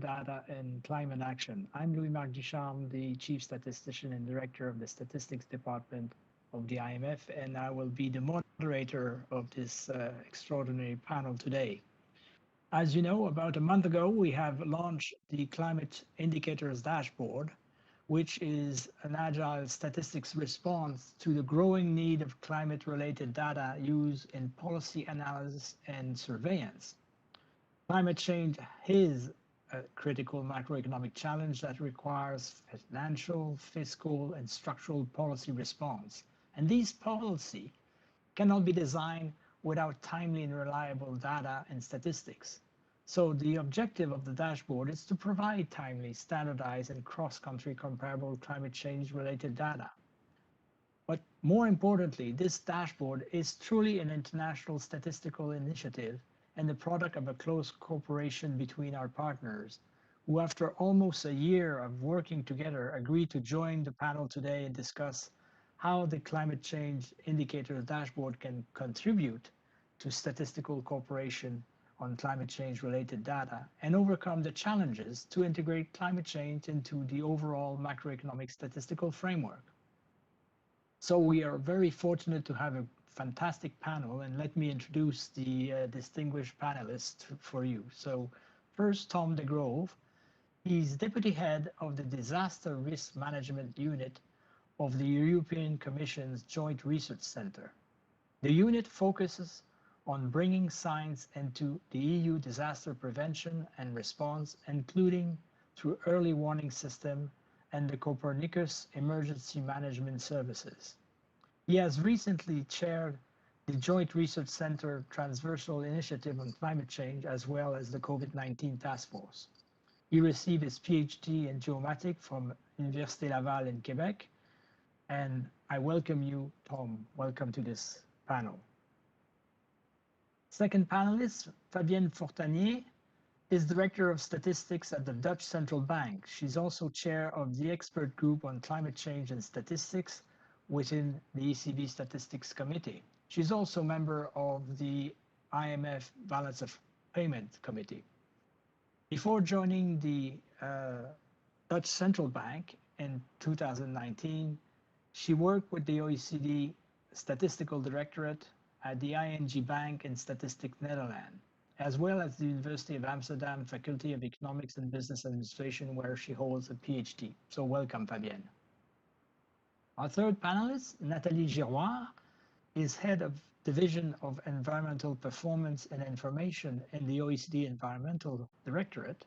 Data and Climate Action. I'm Louis Marc Ducharme, the Chief Statistician and Director of the Statistics Department of the IMF, and I will be the moderator of this extraordinary panel today. As you know, about a month ago, we have launched the Climate Indicators Dashboard, which is an agile statistics response to the growing need of climate-related data used in policy analysis and surveillance. Climate change is a critical macroeconomic challenge that requires financial, fiscal, and structural policy response. And these policies cannot be designed without timely and reliable data and statistics. So the objective of the dashboard is to provide timely, standardized, and cross-country comparable climate change-related data. But more importantly, this dashboard is truly an international statistical initiative and the product of a close cooperation between our partners, who after almost a year of working together agreed to join the panel today and discuss how the climate change indicator dashboard can contribute to statistical cooperation on climate change related data and overcome the challenges to integrate climate change into the overall macroeconomic statistical framework. So we are very fortunate to have a fantastic panel, and let me introduce the distinguished panelists for you. So first, Tom de Grove. He's Deputy Head of the Disaster Risk Management Unit of the European Commission's Joint Research Centre. The unit focuses on bringing science into the EU disaster prevention and response, including through early warning system and the Copernicus Emergency Management Services. He has recently chaired the Joint Research Centre Transversal Initiative on Climate Change, as well as the COVID-19 Task Force. He received his PhD in geomatics from Université Laval in Quebec. And I welcome you, Tom. Welcome to this panel. Second panelist, Fabienne Fortanier, is Director of Statistics at the Dutch Central Bank. She's also chair of the expert group on climate change and statistics within the ECB Statistics Committee. She's also member of the IMF Balance of Payment Committee. Before joining the Dutch Central Bank in 2019, she worked with the OECD Statistical Directorate at the ING Bank in Statistics Netherlands, as well as the University of Amsterdam Faculty of Economics and Business Administration, where she holds a PhD. So welcome, Fabienne. Our third panelist, Nathalie Giroir, is Head of Division of Environmental Performance and Information in the OECD Environmental Directorate.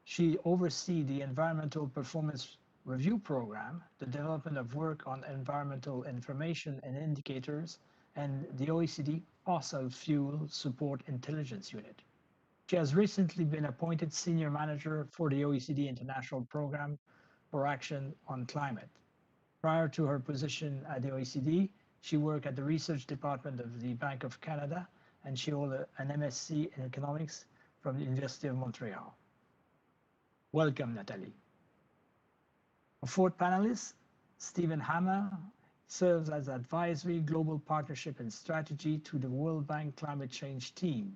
She oversees the Environmental Performance Review Program, the development of work on environmental information and indicators, and the OECD Fossil Fuel Support Intelligence Unit. She has recently been appointed Senior Manager for the OECD International Program for Action on Climate. Prior to her position at the OECD, she worked at the Research Department of the Bank of Canada, and she holds an MSc in Economics from the University of Montreal. Welcome, Nathalie. Our fourth panelist, Stephen Hammer, serves as Advisory Global Partnership and Strategy to the World Bank Climate Change Team.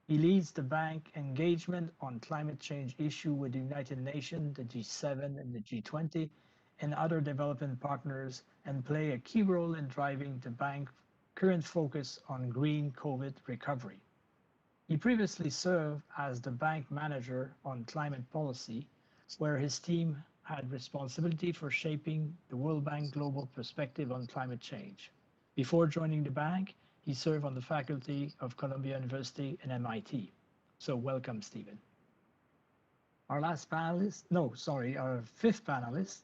He leads the bank engagement on climate change issue with the United Nations, the G7 and the G20, and other development partners, and play a key role in driving the bank's current focus on green COVID recovery. He previously served as the bank manager on climate policy, where his team had responsibility for shaping the World Bank global perspective on climate change. Before joining the bank, he served on the faculty of Columbia University and MIT. So welcome, Stephen. Our fifth panelist,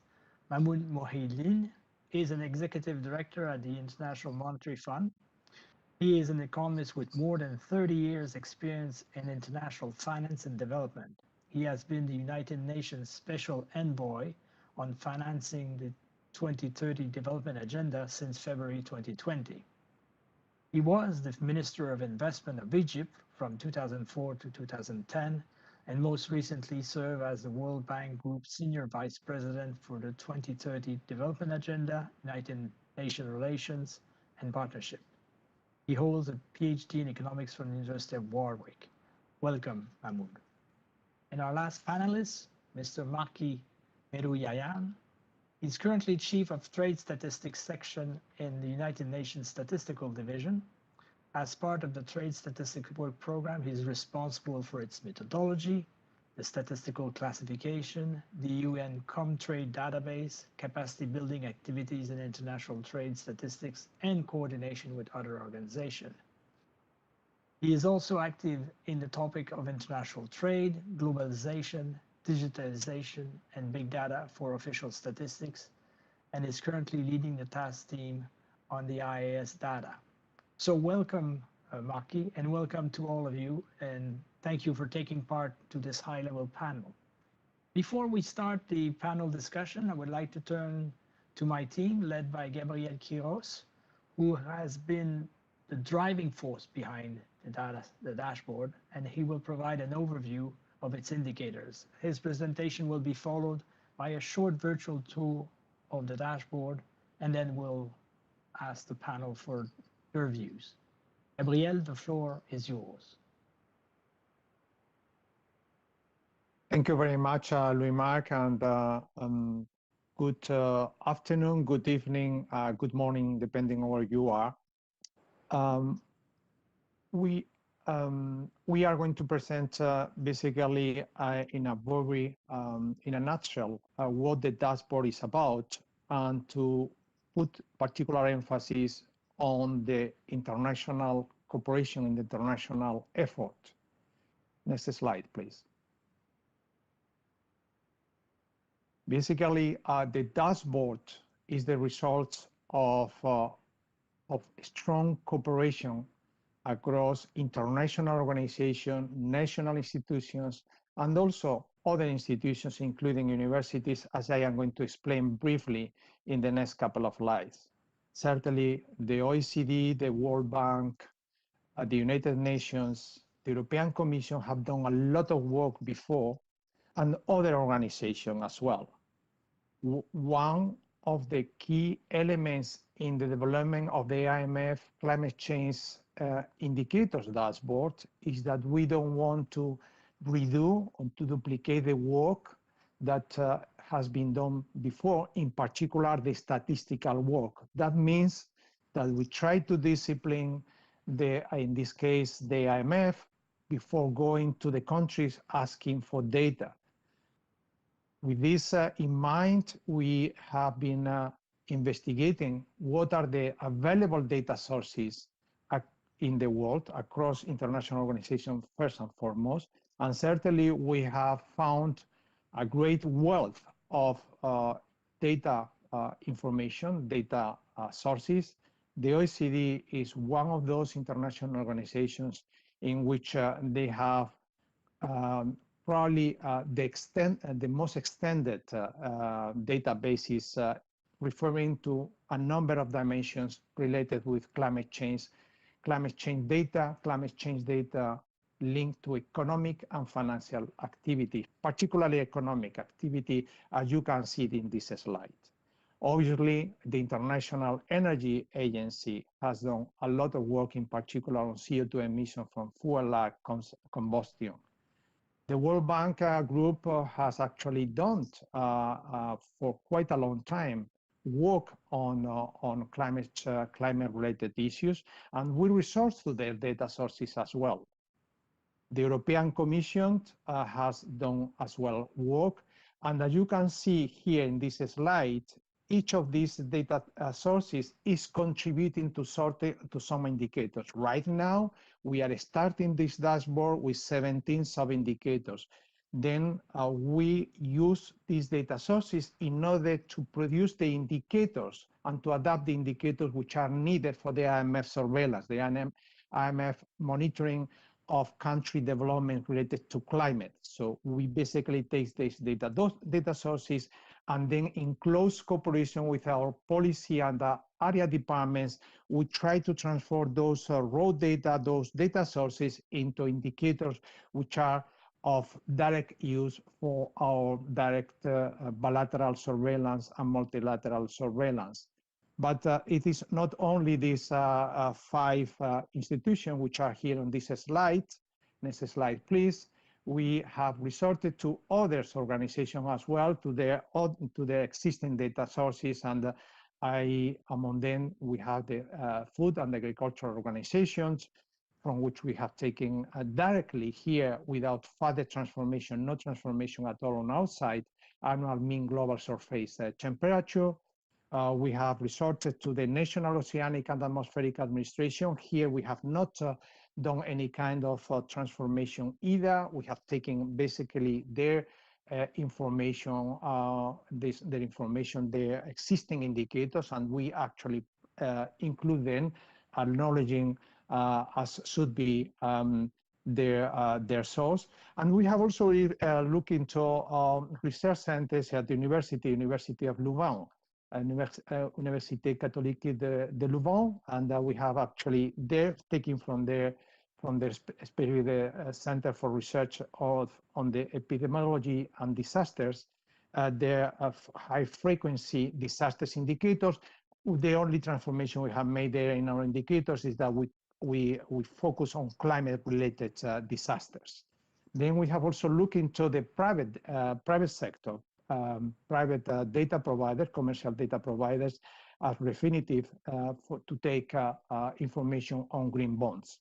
Mahmoud Mohideen, is an executive director at the International Monetary Fund. He is an economist with more than 30 years experience in international finance and development. He has been the United Nations Special Envoy on financing the 2030 Development Agenda since February 2020. He was the Minister of Investment of Egypt from 2004 to 2010, and most recently served as the World Bank Group Senior Vice President for the 2030 Development Agenda, United Nations Relations, and Partnership. He holds a PhD in economics from the University of Warwick. Welcome, Mahmoud. And our last panelist, Mr. Maki Meruyayan. He's currently Chief of Trade Statistics Section in the United Nations Statistical Division. As part of the Trade Statistics Work Program, he's responsible for its methodology, the statistical classification, the UN Comtrade database, capacity building activities in international trade statistics, and coordination with other organizations. He is also active in the topic of international trade, globalization, digitalization, and big data for official statistics, and is currently leading the task team on the IAS data. So welcome, Maki, and welcome to all of you, and thank you for taking part to this high-level panel. Before we start the panel discussion, I would like to turn to my team, led by Gabriel Quiros, who has been the driving force behind the dashboard, and he will provide an overview of its indicators. His presentation will be followed by a short virtual tour of the dashboard, and then we'll ask the panel for your views. Gabriel, the floor is yours. Thank you very much, Louis Marc, and good afternoon, good evening, good morning, depending on where you are. We are going to present basically in a nutshell what the dashboard is about, and to put particular emphasis on the international cooperation and the international effort. Next slide, please. Basically, the dashboard is the result of strong cooperation across international organizations, national institutions, and also other institutions, including universities, as I am going to explain briefly in the next couple of slides. Certainly, the OECD, the World Bank, the United Nations, the European Commission have done a lot of work before, and other organizations as well. One of the key elements in the development of the IMF climate change indicators dashboard is that we don't want to redo or to duplicate the work that has been done before, in particular the statistical work. That means that we try to discipline in this case, the IMF, before going to the countries asking for data. With this in mind, we have been investigating what are the available data sources in the world across international organizations first and foremost. And certainly we have found a great wealth of data information, data sources. The OECD is one of those international organizations in which they have probably the most extended databases referring to a number of dimensions related with climate change data linked to economic and financial activity, particularly economic activity, as you can see in this slide. Obviously, the International Energy Agency has done a lot of work, in particular on CO2 emission from fuel combustion. The World Bank group has actually done for quite a long time work on climate-related issues, and we resort to their data sources as well. The European Commission has done as well work, and as you can see here in this slide, each of these data sources is contributing to some indicators. Right now, we are starting this dashboard with 17 sub-indicators. Then we use these data sources in order to produce the indicators and to adapt the indicators which are needed for the IMF surveillance, the IMF monitoring of country development related to climate. So we basically take those data sources, and then in close cooperation with our policy and area departments, we try to transform those raw data, those data sources, into indicators which are of direct use for our direct bilateral surveillance and multilateral surveillance. But it is not only these 5 institutions which are here on this slide. Next slide, please. we have resorted to others organizations as well, to the existing data sources, and among them we have the food and agricultural organizations, from which we have taken directly here without further transformation, no transformation at all on outside, annual mean global surface temperature. We have resorted to the National Oceanic and Atmospheric Administration. Here we have not done any kind of transformation either. We have taken basically their information, their existing indicators, and we actually include them, acknowledging as should be their source. And we have also looked into research centers at the University of Louvain, Université Catholique de Louvain, and we have actually there taken from their especially the Center for Research on the Epidemiology and Disasters, their high frequency disasters indicators. The only transformation we have made there in our indicators is that we focus on climate-related disasters. Then we have also looked into the private sector, private data providers, commercial data providers, as definitive to take information on green bonds.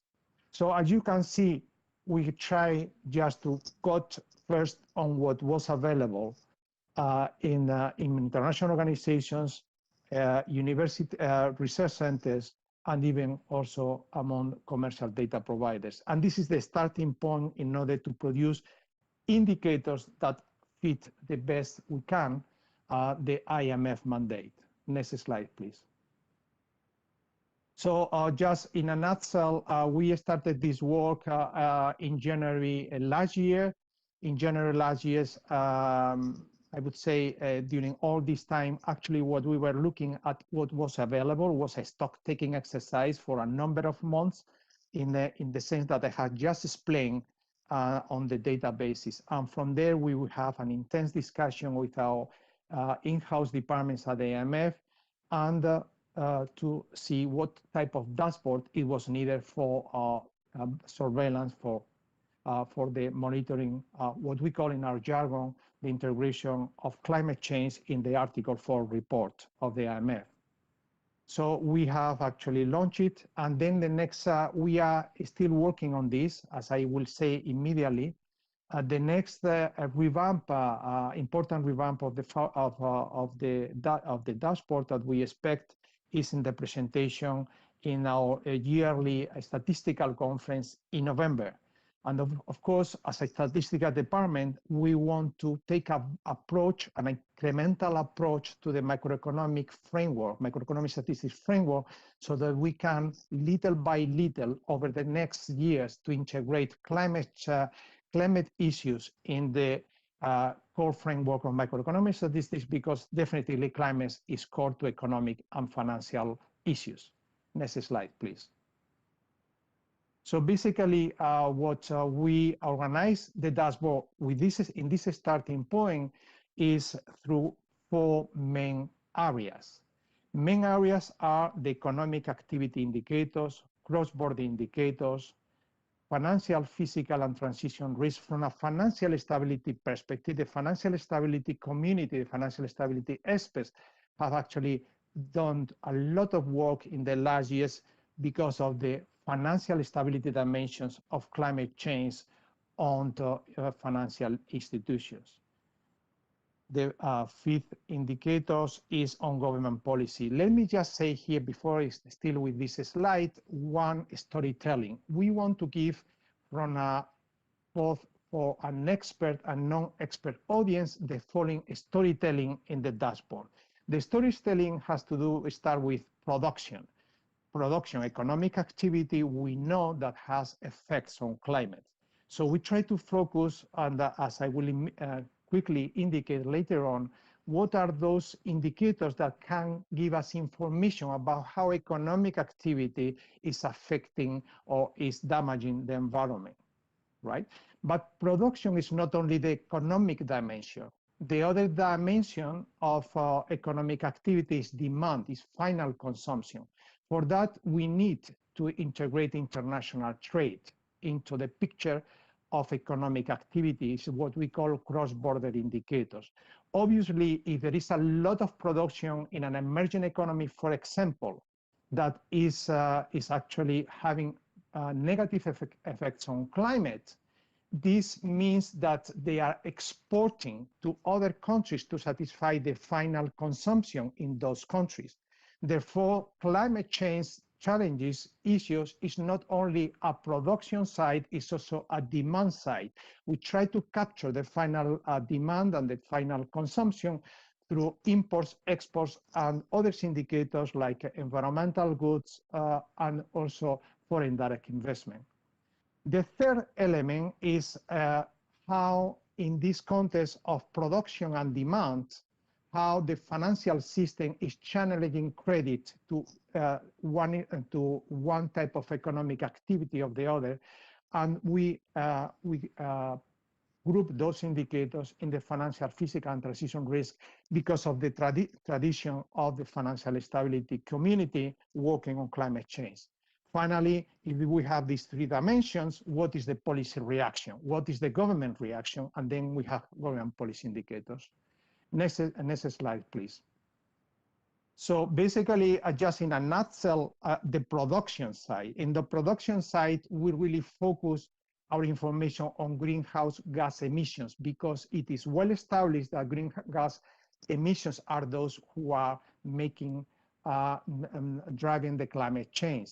So as you can see, we try just to cut first on what was available in international organizations, university research centers, and even also among commercial data providers. And this is the starting point in order to produce indicators that fit the best we can the IMF mandate. Next slide, please. So just in a nutshell, we started this work in January last year. In January last year, I would say during all this time, actually what we were looking at what was available was a stock-taking exercise for a number of months in the sense that I had just explained on the databases. And from there, we will have an intense discussion with our in-house departments at the IMF and to see what type of dashboard it was needed for surveillance, for the monitoring, what we call in our jargon, the integration of climate change in the Article 4 report of the IMF. So we have actually launched it, and then the next, we are still working on this, as I will say immediately. The next revamp, important revamp of the dashboard that we expect is in the presentation in our yearly statistical conference in November. And of course, as a statistical department, we want to take an approach, an incremental approach to the macroeconomic framework, macroeconomic statistics framework, so that we can little by little over the next years to integrate climate issues in the core framework of macroeconomic statistics, because definitely climate is core to economic and financial issues. Next slide, please. So basically, what we organize the dashboard with this in this starting point is through 4 main areas. Main areas are the economic activity indicators, cross-border indicators, financial, physical, and transition risk from a financial stability perspective. The financial stability community, the financial stability experts have actually done a lot of work in the last years because of the financial stability dimensions of climate change on the financial institutions. The 5th indicators is on government policy. Let me just say here, before I still with this slide, one storytelling. We want to give from both for an expert and non-expert audience the following storytelling in the dashboard. The storytelling has to start with production. Economic activity, we know that has effects on climate. So we try to focus on, as I will quickly indicate later on, what are those indicators that can give us information about how economic activity is affecting or is damaging the environment, right? But production is not only the economic dimension. The other dimension of economic activity is demand, is final consumption. For that, we need to integrate international trade into the picture of economic activity is what we call cross-border indicators. Obviously, if there is a lot of production in an emerging economy, for example, that is actually having negative effects on climate, this means that they are exporting to other countries to satisfy the final consumption in those countries. Therefore, climate change challenges, issues is not only a production side, it's also a demand side. We try to capture the final demand and the final consumption through imports, exports, and other indicators like environmental goods and also foreign direct investment. The third element is how, in this context of production and demand, how the financial system is channeling credit to one type of economic activity of the other, and we group those indicators in the financial, physical, and transition risk because of the tradition of the financial stability community working on climate change. Finally, if we have these three dimensions, what is the policy reaction? What is the government reaction? And then we have government policy indicators. Next slide, please. So basically, just in a nutshell, the production side. In the production side, we really focus our information on greenhouse gas emissions because it is well established that greenhouse gas emissions are those who are making, driving the climate change.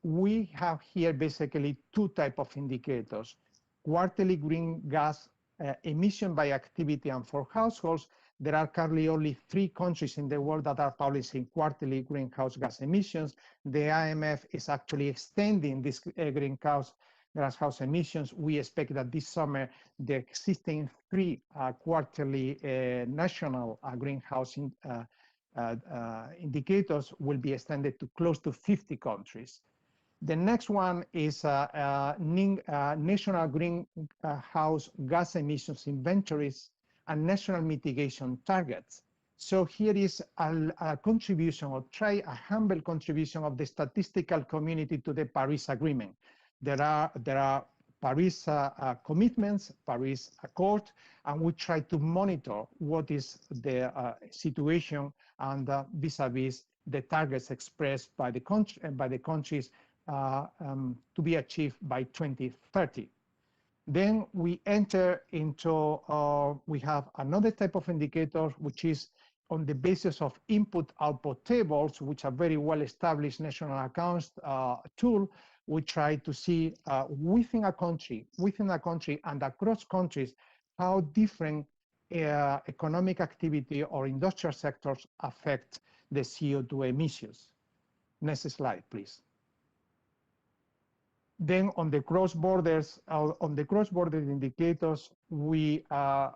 We have here basically two types of indicators: quarterly green gas emission by activity and for households. There are currently only 3 countries in the world that are publishing quarterly greenhouse gas emissions. The IMF is actually extending this greenhouse gas emissions. We expect that this summer the existing 3 quarterly national greenhouse indicators will be extended to close to 50 countries. The next one is national greenhouse gas emissions inventories and national mitigation targets. So here is a contribution, or try a humble contribution of the statistical community to the Paris Agreement. There are Paris commitments, Paris Accord, and we try to monitor what is the situation and vis-a-vis the targets expressed by the countries to be achieved by 2030. Then we enter into, we have another type of indicator, which is on the basis of input-output tables, which are very well-established national accounts tool. We try to see within a country and across countries, how different economic activity or industrial sectors affect the CO2 emissions. Next slide, please. Then on the cross-border indicators, we have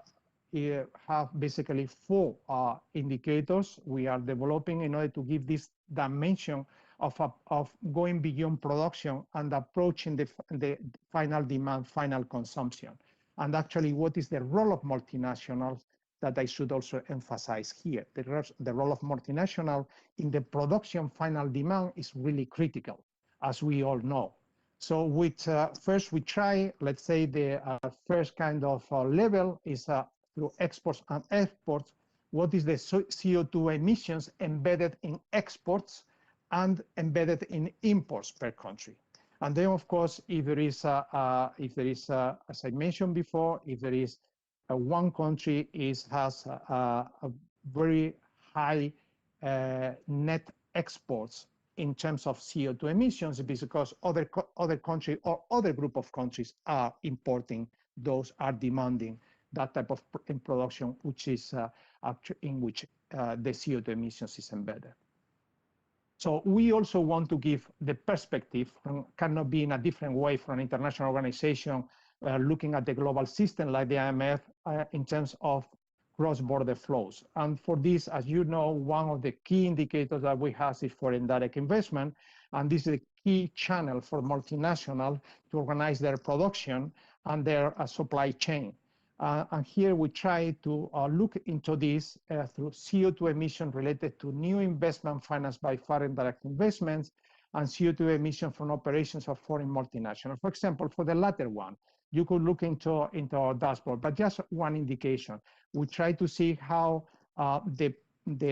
basically 4 indicators we are developing in order to give this dimension of going beyond production and approaching the final demand, final consumption. And actually, what is the role of multinationals that I should also emphasize here? The role of multinational in the production final demand is really critical, as we all know. So with first we try, let's say the first kind of level is through exports and exports. What is the CO2 emissions embedded in exports and embedded in imports per country? And then, of course, if there is, as I mentioned before, if there is one country has a very high net exports in terms of CO2 emissions, because other country or other group of countries are importing those, are demanding that type of production, which is in which the CO2 emissions is embedded. So we also want to give the perspective, cannot be in a different way from an international organization looking at the global system like the IMF in terms of cross-border flows. And for this, as you know, one of the key indicators that we have is foreign direct investment. And this is a key channel for multinational to organize their production and their supply chain. And here we try to look into this through CO2 emission related to new investment financed by foreign direct investments, and CO2 emissions from operations of foreign multinationals. For example, for the latter one, you could look into our dashboard, but just one indication. We try to see how the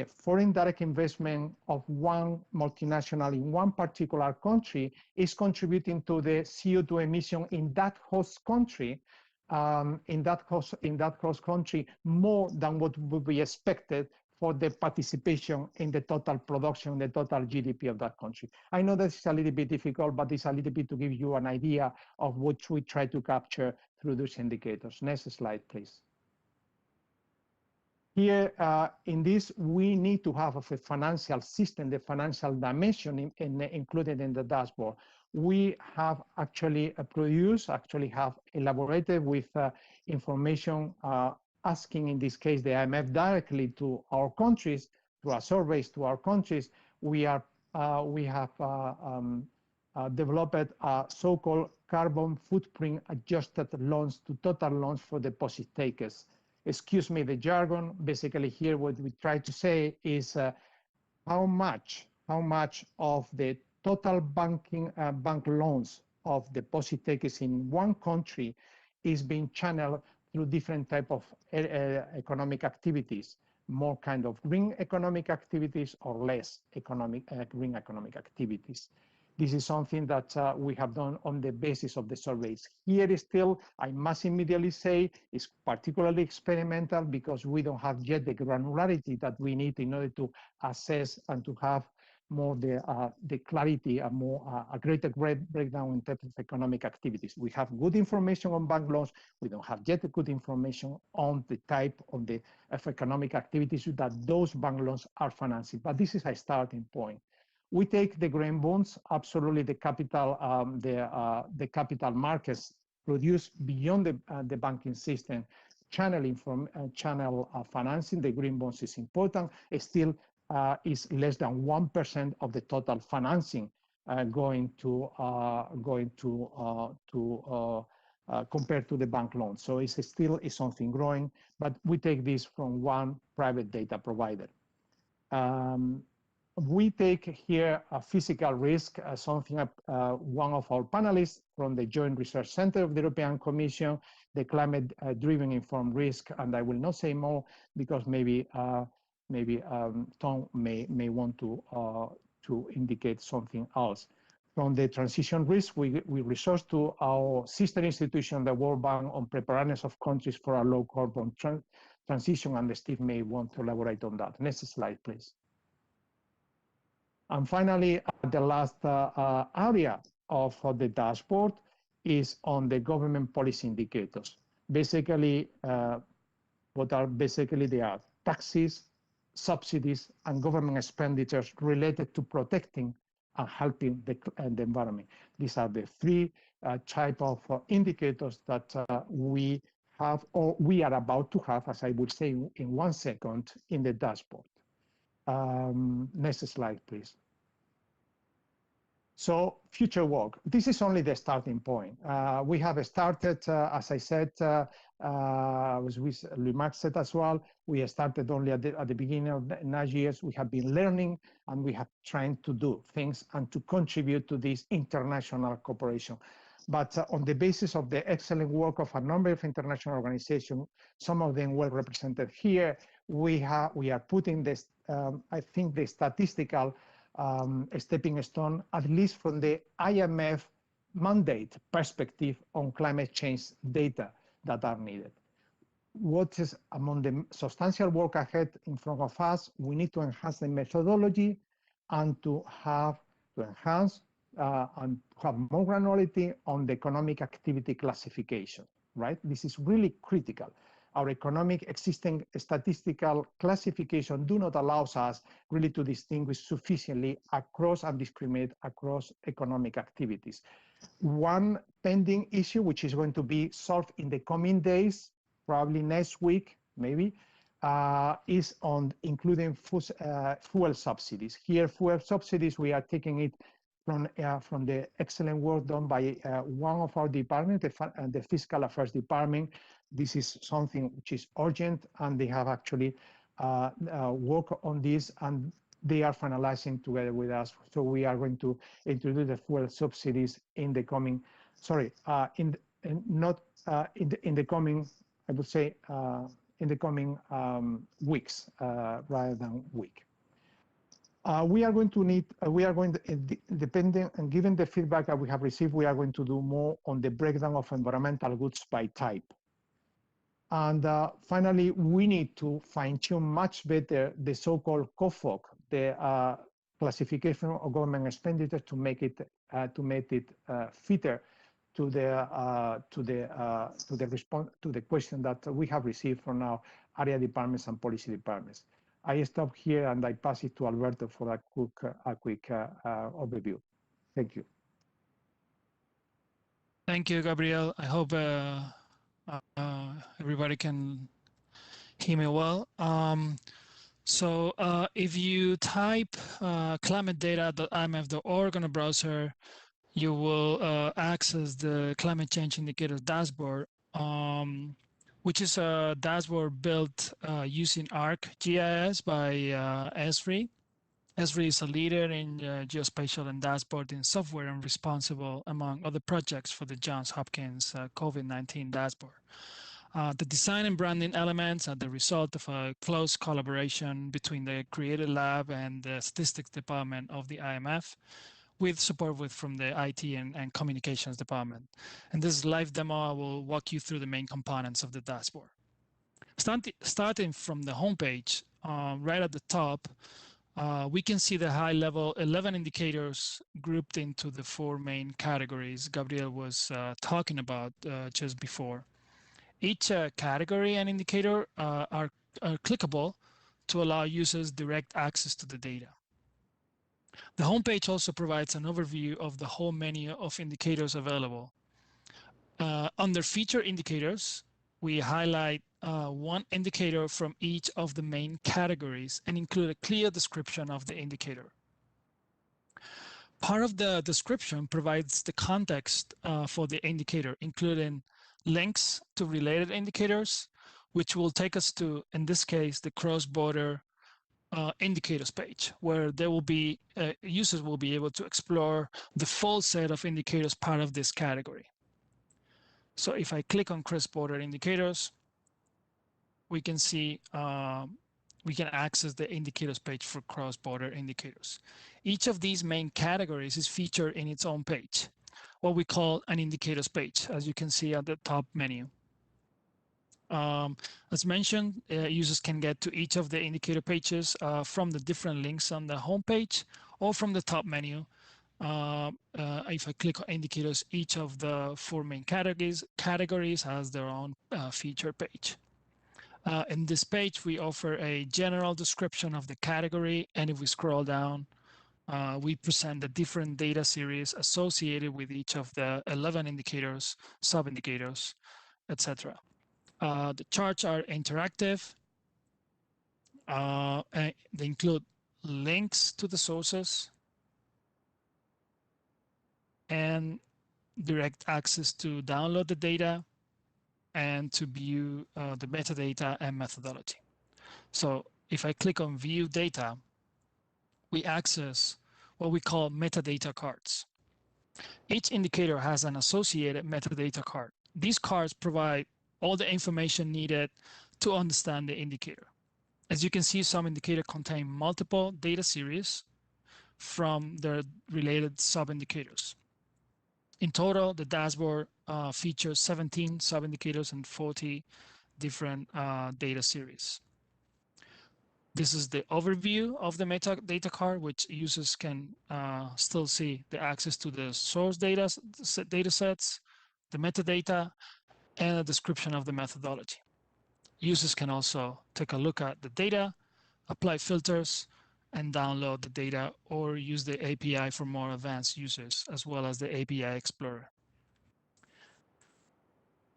foreign direct investment of one multinational in one particular country is contributing to the CO2 emission in that host country, in that host country, more than what would be expected for the participation in the total production, the total GDP of that country. I know that's a little bit difficult, but it's a little bit to give you an idea of what we try to capture through those indicators. Next slide, please. Here, in this, we need to have a financial system, the financial dimension included in the dashboard. We have actually have elaborated with information asking, in this case, the IMF directly to our countries, through our surveys to our countries. We have developed a so-called carbon footprint adjusted loans to total loans for deposit takers. Excuse me, the jargon. Basically, here what we try to say is how much of the total bank loans of deposit takers in one country is being channeled through different type of economic activities, more kind of green economic activities or less green economic activities. This is something that we have done on the basis of the surveys. Here is still, I must immediately say, is particularly experimental because we don't have yet the granularity that we need in order to assess and to have more the clarity, a greater breakdown in terms of economic activities. We have good information on bank loans. We don't have yet good information on the type of economic activities that those bank loans are financing. But this is a starting point. We take the green bonds, absolutely the capital markets produced beyond the banking system, channeling from channel financing. The green bonds is important. It still is less than 1% of the total financing going to compared to the bank loan. So it's still is something growing, but we take this from one private data provider. We take here a physical risk, something one of our panelists from the Joint Research Center of the European Commission, the climate-driven informed risk, and I will not say more because maybe Tom may want to indicate something else. From the transition risk, we resource to our sister institution, the World Bank, on preparedness of countries for a low carbon transition, and Steve may want to elaborate on that. Next slide, please. And finally, the last area of the dashboard is on the government policy indicators. Basically, they are taxes, subsidies, and government expenditures related to protecting and helping the environment. These are the three type of indicators that we have, or we are about to have, as I will say in 1 second, in the dashboard. Next slide, please. So future work. This is only the starting point. We have started, as I said, as Louis Marc said as well, we have started only at the beginning of last year. We have been learning and we have trying to do things and to contribute to this international cooperation. But on the basis of the excellent work of a number of international organizations, some of them well represented here, we are putting this, I think, the statistical stepping stone, at least from the IMF mandate perspective on climate change data that are needed. What is among the substantial work ahead in front of us? We need to enhance the methodology and to enhance and have more granularity on the economic activity classification, right? This is really critical. Our economic existing statistical classification do not allow us really to distinguish sufficiently across and discriminate across economic activities. One pending issue, which is going to be solved in the coming days, probably next week, maybe, is on including fuel subsidies. Here, fuel subsidies, we are taking it from the excellent work done by one of our departments, the Fiscal Affairs Department. This is something which is urgent, and they have actually worked on this, and they are finalizing together with us. So we are going to introduce the fuel subsidies in the coming, in the coming, I would say, in the coming weeks rather than week. We are going to need, depending and given the feedback that we have received, we are going to do more on the breakdown of environmental goods by type. And finally, we need to fine-tune much better the so-called COFOC, the classification of government expenditure, to make it fitter to the question that we have received from our area departments and policy departments. I stop here and I pass it to Alberto for a quick overview. Thank you. Thank you, Gabriel. I hope everybody can hear me well. So if you type climatedata.imf.org on a browser, you will access the climate change indicators dashboard, which is a dashboard built using ArcGIS by Esri. Esri is a leader in geospatial and dashboarding software and responsible, among other projects, for the Johns Hopkins COVID-19 dashboard. The design and branding elements are the result of a close collaboration between the Creative Lab and the Statistics Department of the IMF, with support from the IT and Communications Department. In this live demo, I will walk you through the main components of the dashboard. Starting from the homepage, right at the top, we can see the high-level 11 indicators grouped into the 4 main categories Gabriel was talking about just before. Each category and indicator are clickable to allow users direct access to the data. The homepage also provides an overview of the whole menu of indicators available. Under feature indicators, we highlight one indicator from each of the main categories and include a clear description of the indicator. Part of the description provides the context for the indicator, including links to related indicators, which will take us to, in this case, the cross-border indicators page, where there will be users will be able to explore the full set of indicators part of this category. So if I click on cross-border indicators, we can see we can access the indicators page for cross-border indicators. Each of these main categories is featured in its own page, what we call an indicators page, as you can see at the top menu. As mentioned, users can get to each of the indicator pages from the different links on the home page or from the top menu. If I click on indicators, each of the 4 main categories has their own feature page. In this page, we offer a general description of the category, and if we scroll down, we present the different data series associated with each of the 11 indicators, sub-indicators, etc. The charts are interactive. They include links to the sources and direct access to download the data and to view the metadata and methodology. So if I click on view data, we access what we call metadata cards. Each indicator has an associated metadata card. These cards provide all the information needed to understand the indicator. As you can see, some indicators contain multiple data series from their related sub-indicators. In total, the dashboard features 17 sub-indicators and 40 different data series. This is the overview of the metadata card, which users can still see the access to the source data sets, the metadata, and a description of the methodology. Users can also take a look at the data, apply filters, and download the data, or use the API for more advanced users, as well as the API Explorer.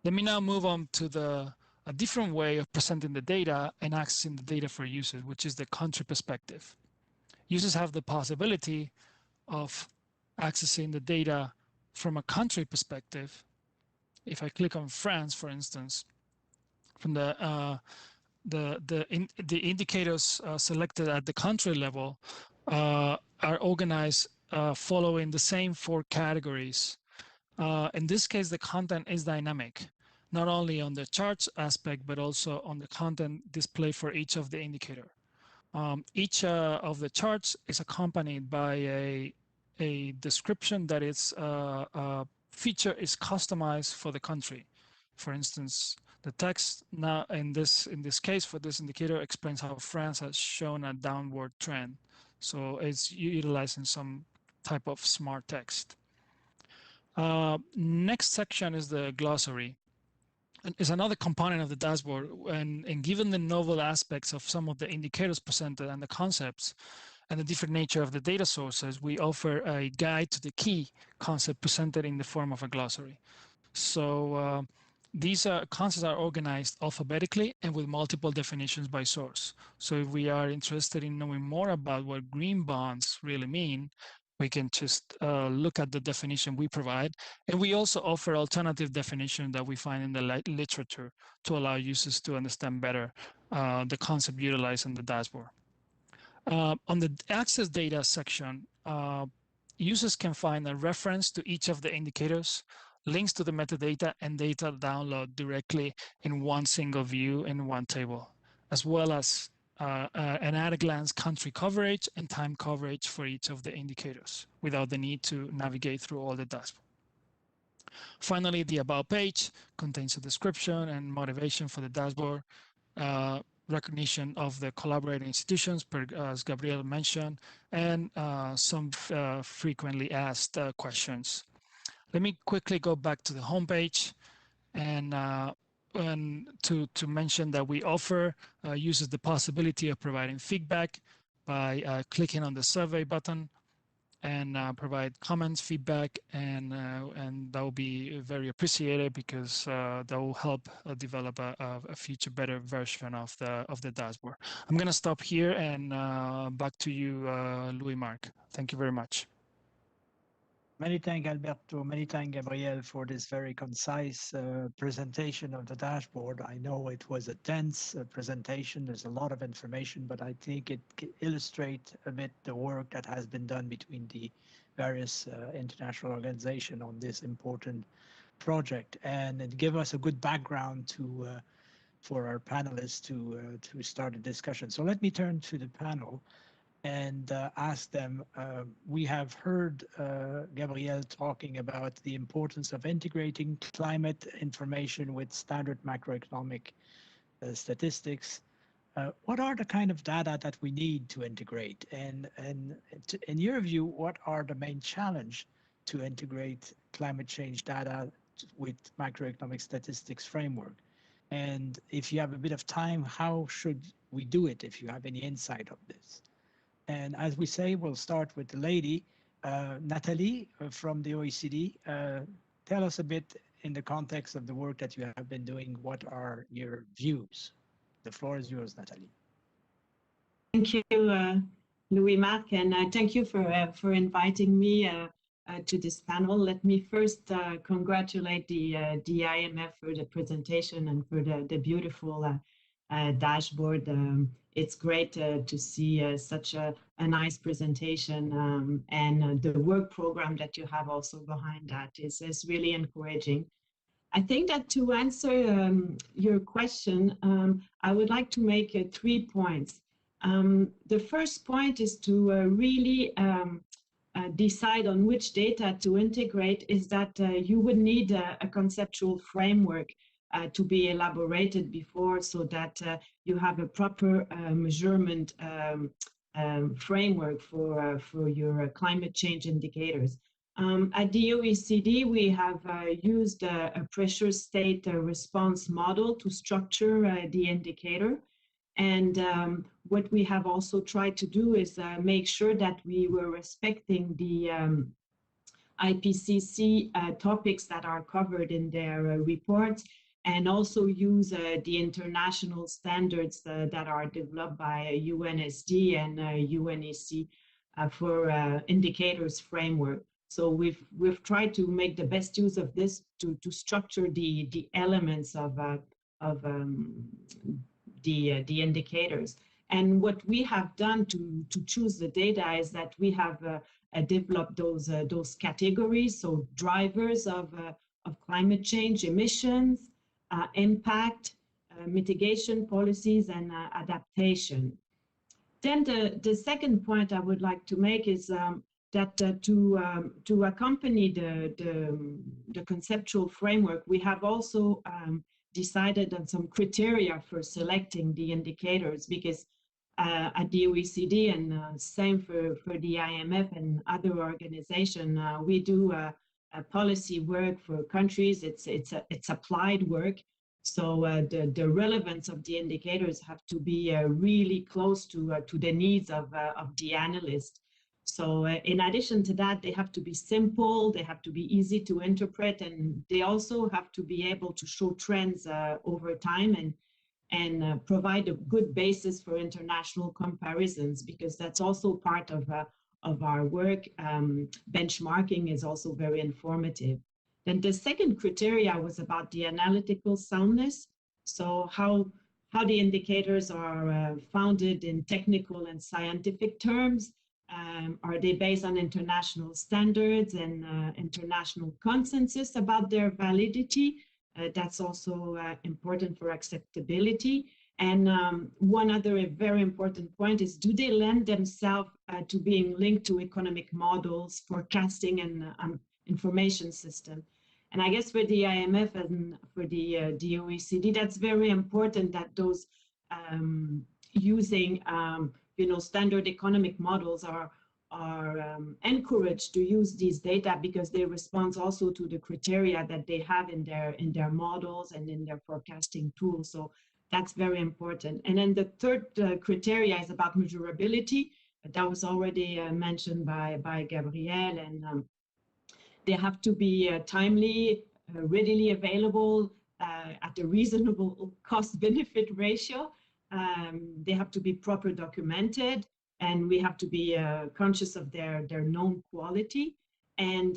Let me now move on to a different way of presenting the data and accessing the data for users, which is the country perspective. Users have the possibility of accessing the data from a country perspective. If I click on France, for instance, from the the indicators selected at the country level are organized following the same 4 categories. In this case, the content is dynamic, not only on the charts aspect, but also on the content display for each of the indicator. Each of the charts is accompanied by a description that its feature is customized for the country. For instance, the text now in this case for this indicator explains how France has shown a downward trend. So it's utilizing some type of smart text. Next section is the glossary. Is another component of the dashboard, and given the novel aspects of some of the indicators presented and the concepts and the different nature of the data sources, we offer a guide to the key concept presented in the form of a glossary. So these concepts are organized alphabetically and with multiple definitions by source. So if we are interested in knowing more about what green bonds really mean, we can just look at the definition we provide. And we also offer alternative definition that we find in the literature to allow users to understand better the concept utilized in the dashboard. On the access data section, users can find a reference to each of the indicators, links to the metadata, and data download directly in one single view in one table, as well as an at-a-glance country coverage and time coverage for each of the indicators without the need to navigate through all the dashboard. Finally, the About page contains a description and motivation for the dashboard, recognition of the collaborating institutions, as Gabriel mentioned, and some frequently asked questions. Let me quickly go back to the homepage and to mention that we offer users the possibility of providing feedback by clicking on the survey button and provide comments, feedback, and that will be very appreciated because that will help develop a future better version of the dashboard. I'm going to stop here and back to you, Louis Marc. Thank you very much. Many thanks, Alberto. Many thanks, Gabriel, for this very concise presentation of the dashboard. I know it was a dense presentation. There's a lot of information, but I think it illustrates a bit the work that has been done between the various international organizations on this important project, and it gives us a good background to for our panelists to start a discussion. So let me turn to the panel and ask them, we have heard Gabriel talking about the importance of integrating climate information with standard macroeconomic statistics. What are the kind of data that we need to integrate? And in your view, what are the main challenge to integrate climate change data with macroeconomic statistics framework? And if you have a bit of time, how should we do it if you have any insight of this? And as we say, we'll start with the lady, Nathalie from the OECD. Tell us a bit in the context of the work that you have been doing. What are your views? The floor is yours, Nathalie. Thank you, Louis Marc, and thank you for inviting me to this panel. Let me first congratulate the IMF for the presentation and for the beautiful dashboard. It's great to see such a nice presentation, and the work program that you have also behind that is really encouraging. I think that to answer your question, I would like to make 3 points. The first point is to really decide on which data to integrate is that you would need a conceptual framework to be elaborated before, so that you have a proper measurement framework for your climate change indicators. At the OECD, we have used a pressure state response model to structure the indicator. And what we have also tried to do is make sure that we were respecting the IPCC topics that are covered in their reports, and also use the international standards that are developed by UNSD and UNEC for indicators framework. So we've tried to make the best use of this to structure the elements of the indicators. And what we have done to choose the data is that we have developed those categories, so drivers of climate change, emissions, impact, mitigation policies, and adaptation. Then the second point I would like to make is that to accompany the conceptual framework, we have also decided on some criteria for selecting the indicators, because at the OECD and same for the IMF and other organizations, we do a policy work for countries. It's applied work. So the relevance of the indicators have to be really close to the needs of the analyst. So in addition to that, they have to be simple, they have to be easy to interpret, and they also have to be able to show trends over time and provide a good basis for international comparisons, because that's also part of our work. Benchmarking is also very informative. Then the second criteria was about the analytical soundness. So how the indicators are founded in technical and scientific terms. Are they based on international standards and international consensus about their validity? That's also important for acceptability. And one other very important point is, do they lend themselves to being linked to economic models, forecasting, and information system? And I guess for the IMF and for the OECD, that's very important, that those using standard economic models are encouraged to use these data, because they respond also to the criteria that they have in their models and in their forecasting tools. So that's very important. And then the third criteria is about measurability. That was already mentioned by Gabrielle, and they have to be timely, readily available at a reasonable cost-benefit ratio. They have to be proper documented, and we have to be conscious of their known quality. And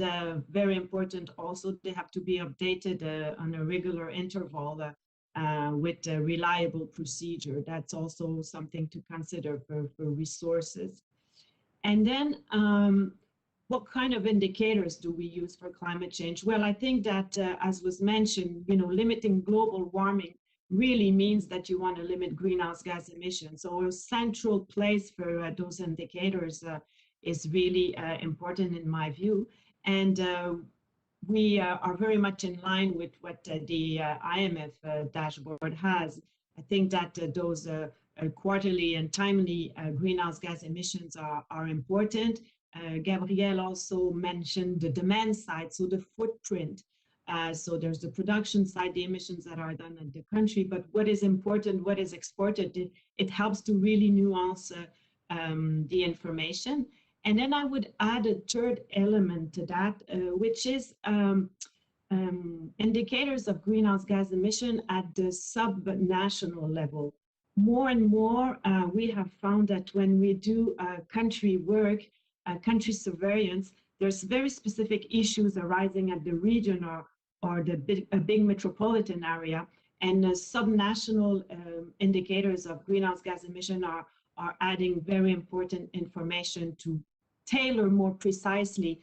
very important also, they have to be updated on a regular interval with a reliable procedure. That's also something to consider for resources. And then what kind of indicators do we use for climate change? Well, I think that as was mentioned, limiting global warming really means that you want to limit greenhouse gas emissions. So a central place for those indicators is really important in my view. And we are very much in line with what the IMF dashboard has. I think that those quarterly and timely greenhouse gas emissions are important. Gabrielle also mentioned the demand side, so the footprint. So there's the production side, the emissions that are done in the country, but what is important, what is exported, it helps to really nuance the information. And then I would add a third element to that, which is indicators of greenhouse gas emission at the sub-national level. More and more, we have found that when we do country work, country surveillance, there's very specific issues arising at the region or a big metropolitan area, and subnational indicators of greenhouse gas emission are adding very important information to tailor more precisely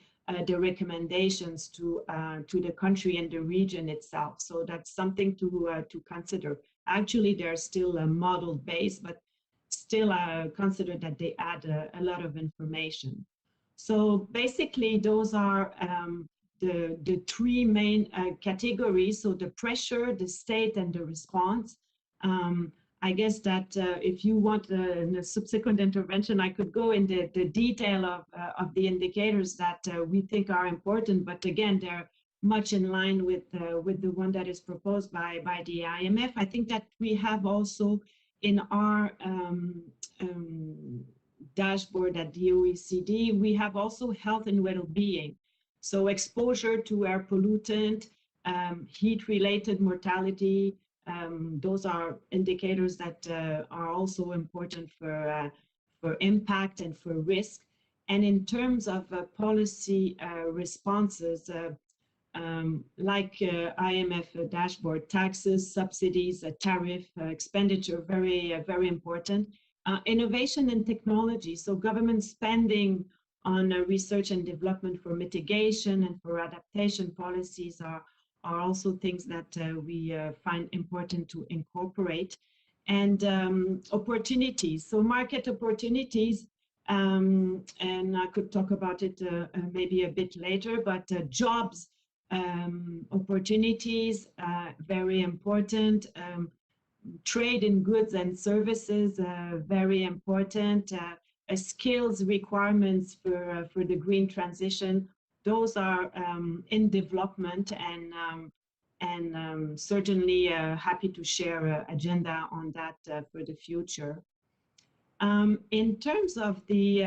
the recommendations to the country and the region itself. So that's something to consider. Actually, they're still model-based, but still consider that they add a lot of information. So basically, those are the three main categories. So the pressure, the state, and the response. I guess that if you want a subsequent intervention, I could go into the detail of the indicators that we think are important. But again, they're much in line with the one that is proposed by the IMF. I think that we have also in our dashboard at the OECD, we have also health and well-being. So exposure to air pollutant, heat-related mortality, those are indicators that are also important for impact and for risk. And in terms of policy responses, like IMF dashboard, taxes, subsidies, tariff, expenditure, very important. Innovation and technology, so government spending on research and development for mitigation and for adaptation policies are also things that we find important to incorporate. And opportunities, so market opportunities, and I could talk about it maybe a bit later, but jobs, opportunities, very important. Trade in goods and services, very important. Skills requirements for the green transition, those are in development, and certainly happy to share an agenda on that for the future. In terms of the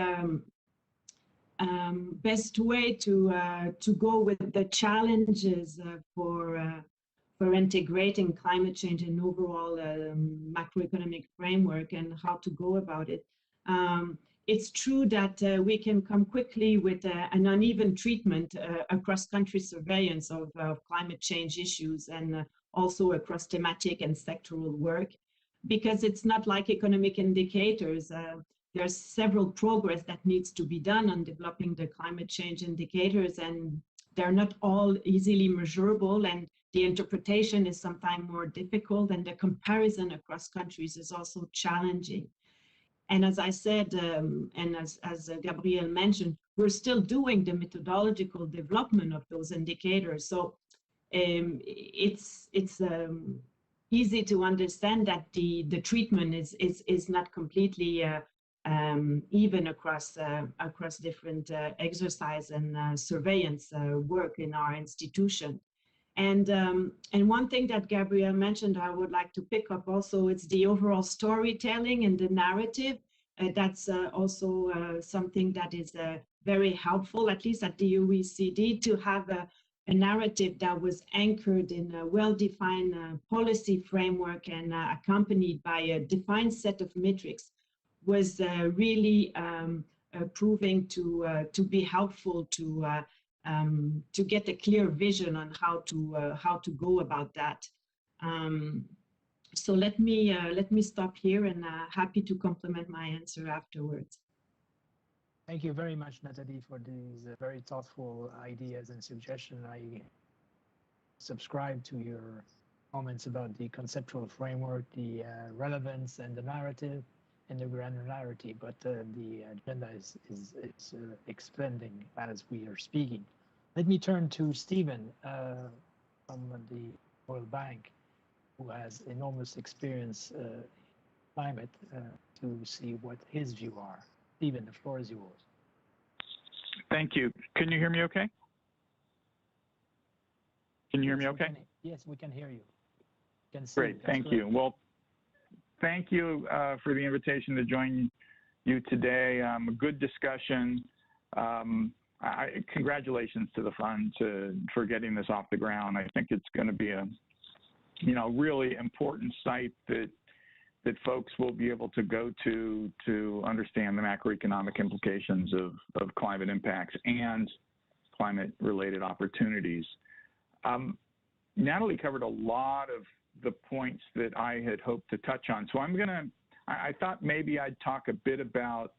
best way to go with the challenges for integrating climate change in overall macroeconomic framework and how to go about it. It's true that we can come quickly with an uneven treatment across country surveillance of climate change issues, and also across thematic and sectoral work, because it's not like economic indicators. There's several progress that needs to be done on developing the climate change indicators, and they're not all easily measurable, and the interpretation is sometimes more difficult, and the comparison across countries is also challenging. And as I said, and as Gabriel mentioned, we're still doing the methodological development of those indicators. So it's easy to understand that the treatment is not completely even across different exercise and surveillance work in our institution. And one thing that Gabriel mentioned, I would like to pick up also, it's the overall storytelling and the narrative. That's also something that is very helpful, at least at the OECD, to have a narrative that was anchored in a well-defined policy framework and accompanied by a defined set of metrics, was really proving to be helpful to get a clear vision on how to go about that. So let me stop here, and happy to complement my answer afterwards. Thank you very much, Nathalie, for these very thoughtful ideas and suggestions. I subscribe to your comments about the conceptual framework, the relevance and the narrative and the granularity, but the agenda is expanding as we are speaking. Let me turn to Stephen from the World Bank, who has enormous experience in climate, to see what his view are. Stephen, the floor is yours. Thank you. Can you hear me okay? Can you hear me okay? Yes, we can hear you. Great, thank you. Well, thank you for the invitation to join you today. A good discussion. Congratulations to the fund for getting this off the ground. I think it's going to be a really important site that folks will be able to go to understand the macroeconomic implications of climate impacts and climate-related opportunities. Natalie covered a lot of the points that I had hoped to touch on. So I thought maybe I'd talk a bit about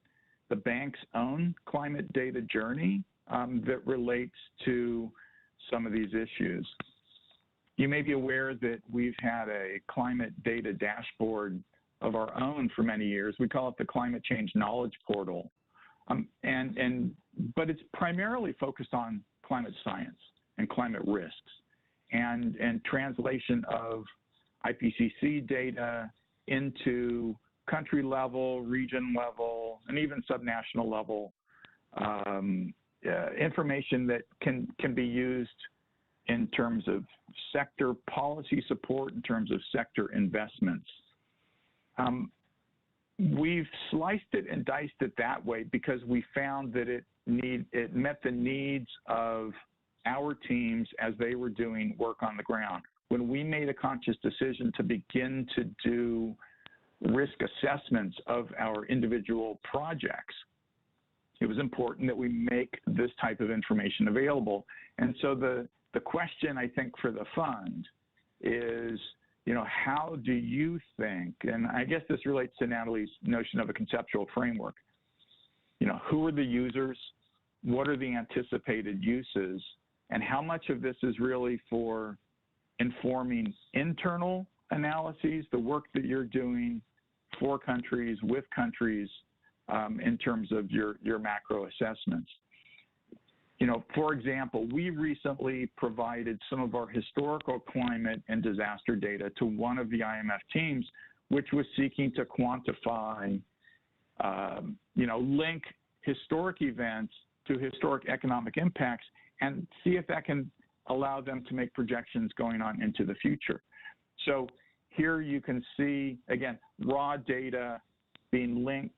the bank's own climate data journey that relates to some of these issues. You may be aware that we've had a climate data dashboard of our own for many years. We call it the Climate Change Knowledge Portal. But it's primarily focused on climate science and climate risks and translation of IPCC data into country level, region level, and even subnational level information that can be used in terms of sector policy support, in terms of sector investments. We've sliced it and diced it that way because we found that it met the needs of our teams as they were doing work on the ground. When we made a conscious decision to begin to do risk assessments of our individual projects, it was important that we make this type of information available. And so the the question, I think, for the fund is, how do you think, and I guess this relates to Natalie's notion of a conceptual framework, who are the users, what are the anticipated uses, and how much of this is really for informing internal analyses, the work that you're doing for countries, with countries, in terms of your macro assessments. For example, we recently provided some of our historical climate and disaster data to one of the IMF teams, which was seeking to quantify, link historic events to historic economic impacts and see if that can allow them to make projections going on into the future. So here you can see, again, raw data being linked,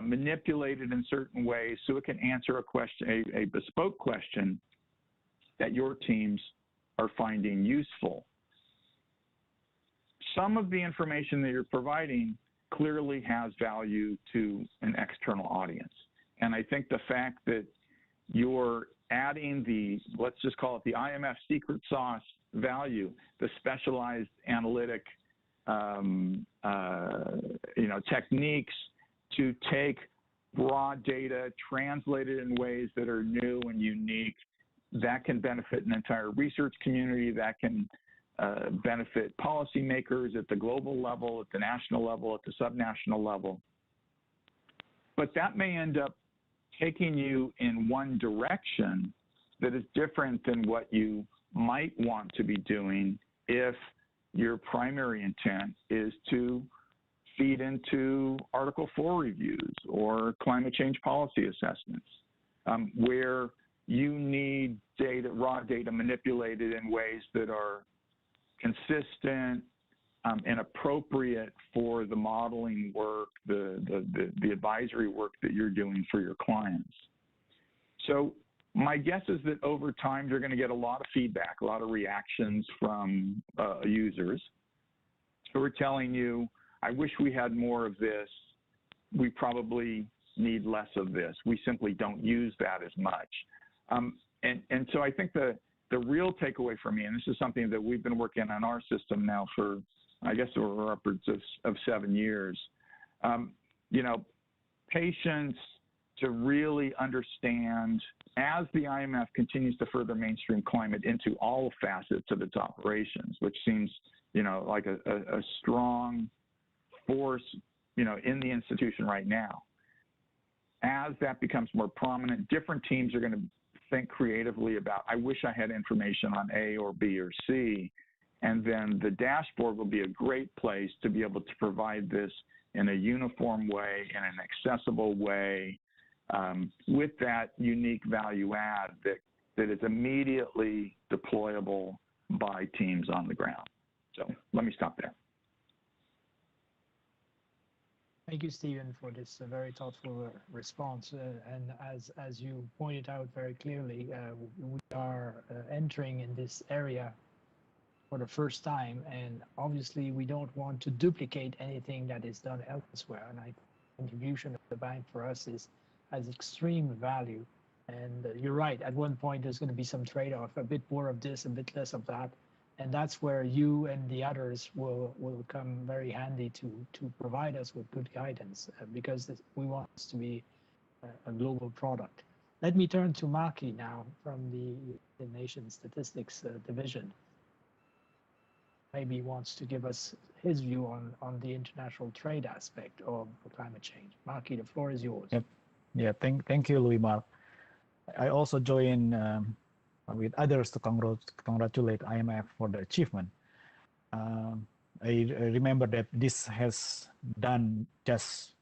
manipulated in certain ways so it can answer a question, a bespoke question that your teams are finding useful. Some of the information that you're providing clearly has value to an external audience. And I think the fact that you're adding the, let's just call it the IMF secret sauce value, the specialized analytic techniques to take raw data, translate it in ways that are new and unique, that can benefit an entire research community, that can benefit policymakers at the global level, at the national level, at the subnational level. But that may end up taking you in one direction that is different than what you might want to be doing if your primary intent is to feed into Article 4 reviews or climate change policy assessments, where you need data, raw data manipulated in ways that are consistent and appropriate for the modeling work, the advisory work that you're doing for your clients. So my guess is that over time, you're going to get a lot of feedback, a lot of reactions from users who are telling you, I wish we had more of this. We probably need less of this. We simply don't use that as much. And so I think the real takeaway for me, and this is something that we've been working on our system now for, I guess, over upwards of 7 years, patience to really understand as the IMF continues to further mainstream climate into all facets of its operations, which seems, like a strong force, in the institution right now. As that becomes more prominent, different teams are going to think creatively about, I wish I had information on A or B or C, and then the dashboard will be a great place to be able to provide this in a uniform way, in an accessible way, with that unique value add that is immediately deployable by teams on the ground. So let me stop there. Thank you, Stephen, for this very thoughtful response. And as you pointed out very clearly, we are entering in this area for the first time, and obviously we don't want to duplicate anything that is done elsewhere. And I contribution of the bank for us has extreme value. And you're right, at one point there's going to be some trade-off, a bit more of this, a bit less of that. And that's where you and the others will come very handy to provide us with good guidance, because we want this to be a global product. Let me turn to Maki now from the Nation Statistics Division. Maybe he wants to give us his view on the international trade aspect of climate change. Maki, the floor is yours. Yep. Yeah, thank you, Louis Marc. I also join with others to congratulate IMF for the achievement. I remember that this has done just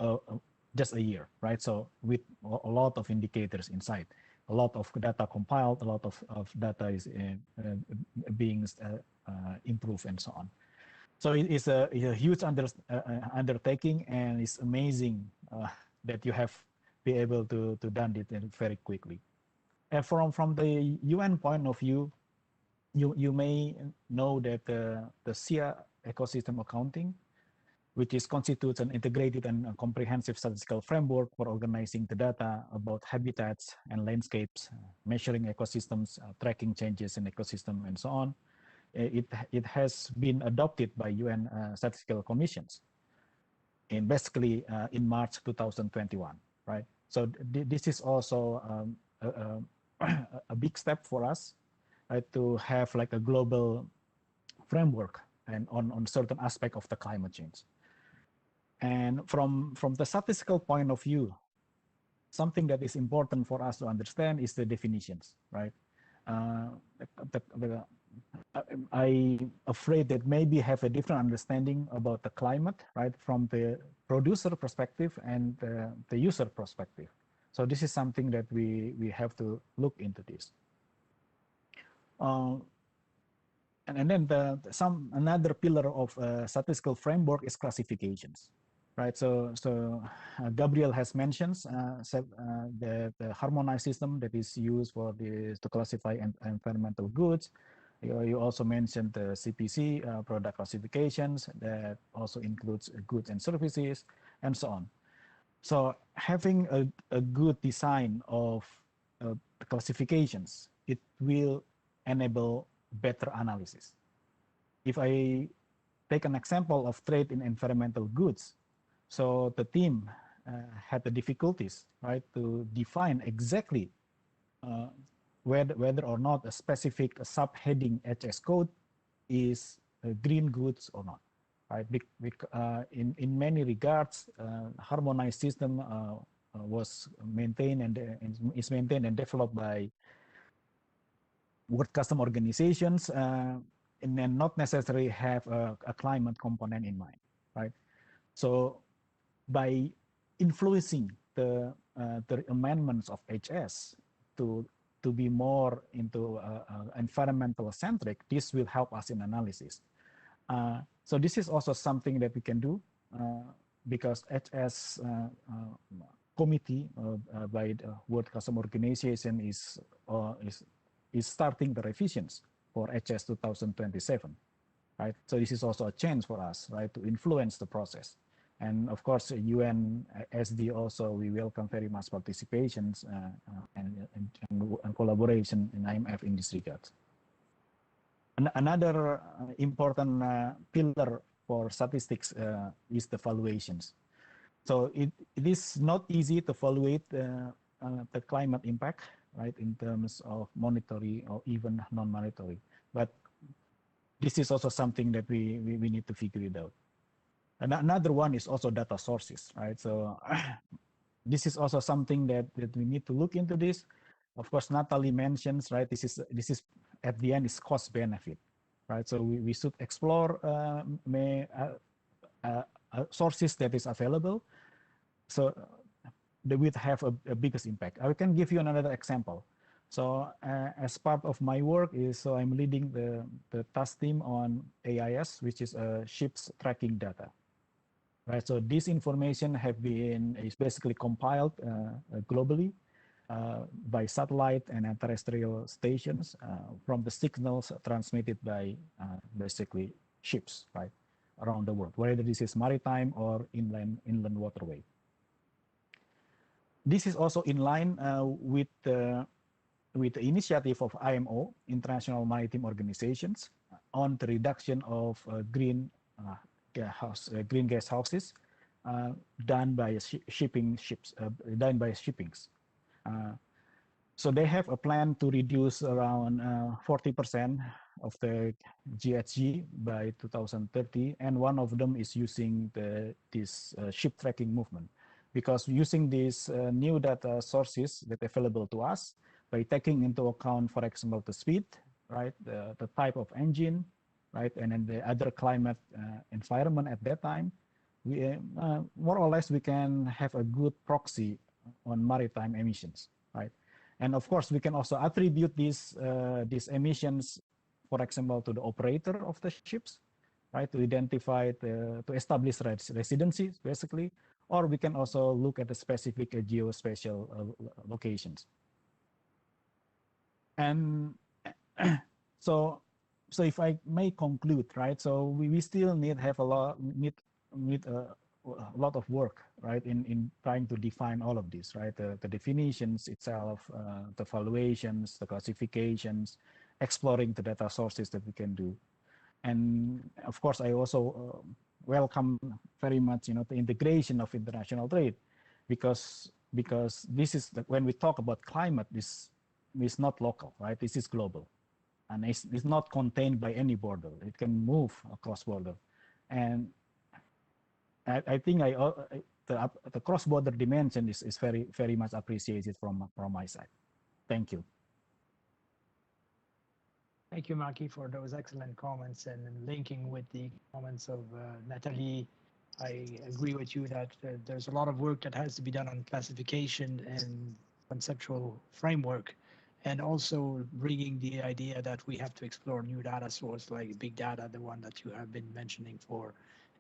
a year, right? So with a lot of indicators inside, a lot of data compiled, a lot of data is being improved and so on. So it's a huge undertaking, and it's amazing that you have been able to done it very quickly. And from the UN point of view, you may know that the SIA ecosystem accounting which constitutes an integrated and comprehensive statistical framework for organizing the data about habitats and landscapes, measuring ecosystems, tracking changes in ecosystem, and so on. It has been adopted by UN statistical commissions in basically in March 2021, right? So this is also a big step for us, right, to have like a global framework and on certain aspect of the climate change. And from the statistical point of view, something that is important for us to understand is the definitions, right? I'm afraid that maybe have a different understanding about the climate, right, from the producer perspective and the user perspective. So this is something that we have to look into this. And then another pillar of statistical framework is classifications, right? So Gabriel has mentioned the harmonized system that is used for to classify environmental goods. You also mentioned the CPC product classifications that also includes goods and services and so on. So having a good design of the classifications, it will enable better analysis. If I take an example of trade in environmental goods, so the team had the difficulties, right, to define exactly whether or not a specific subheading HS code is green goods or not, right? In many regards, harmonized system was maintained and is maintained and developed by World Customs organizations, and then not necessarily have a climate component in mind, right? So by influencing the amendments of HS to be more into environmental centric, this will help us in analysis. So this is also something that we can do because HS committee by the World Customs Organization is starting the revisions for HS 2027, right? So this is also a chance for us, right, to influence the process. And of course, UNSD also, we welcome very much participations and collaboration in IMF in this regard. Another important pillar for statistics is the valuations. So it is not easy to evaluate the climate impact, right, in terms of monetary or even non-monetary. But this is also something that we need to figure it out. And another one is also data sources, right? So this is also something that we need to look into this. Of course, Natalie mentions, right, this is at the end is cost benefit, right? So we should explore sources that is available, so they will have a biggest impact. I can give you another example. So as part of my work so I'm leading the task team on AIS, which is ships tracking data. Right, so this information is basically compiled globally by satellite and terrestrial stations from the signals transmitted by basically ships, right, around the world, whether this is maritime or inland waterway. This is also in line with the initiative of IMO, International Maritime Organizations, on the reduction of green gas houses done by shippings. So they have a plan to reduce around 40% of the GHG by 2030, and one of them is using this ship tracking movement, because using these new data sources that are available to us, by taking into account, for example, the speed, right, the type of engine, right, and then the other climate environment at that time, we more or less we can have a good proxy on maritime emissions, right? And of course, we can also attribute these emissions, for example, to the operator of the ships, right, to identify to establish residency, basically, or we can also look at the specific geospatial locations. And so if I may conclude, right, so we still need need a lot of work, right, in trying to define all of this, right? The definitions itself, the valuations, the classifications, exploring the data sources that we can do. And of course, I also welcome very much, the integration of international trade, because this is when we talk about climate, this is not local, right? This is global, and it's not contained by any border. It can move across border, and I think the cross-border dimension is very much appreciated from my side. Thank you. Thank you, Maki, for those excellent comments, and linking with the comments of Natalie. I agree with you that there's a lot of work that has to be done on classification and conceptual framework, and also bringing the idea that we have to explore new data sources like big data, the one that you have been mentioning for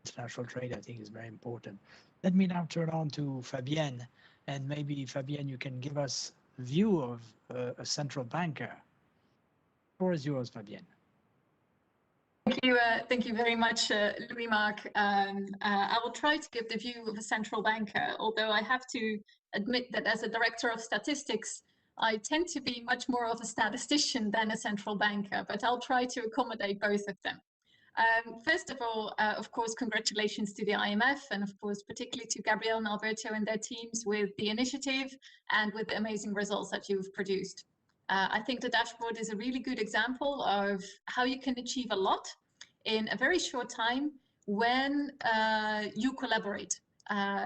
international trade, I think is very important. Let me now turn on to Fabienne, and maybe Fabienne, you can give us a view of a central banker. The floor is yours, Fabienne. Thank you very much, Louis Marc. I will try to give the view of a central banker, although I have to admit that as a director of statistics, I tend to be much more of a statistician than a central banker, but I'll try to accommodate both of them. First of all, of course, congratulations to the IMF, and of course, particularly to Gabriel and Alberto and their teams with the initiative and with the amazing results that you've produced. I think the dashboard is a really good example of how you can achieve a lot in a very short time when you collaborate.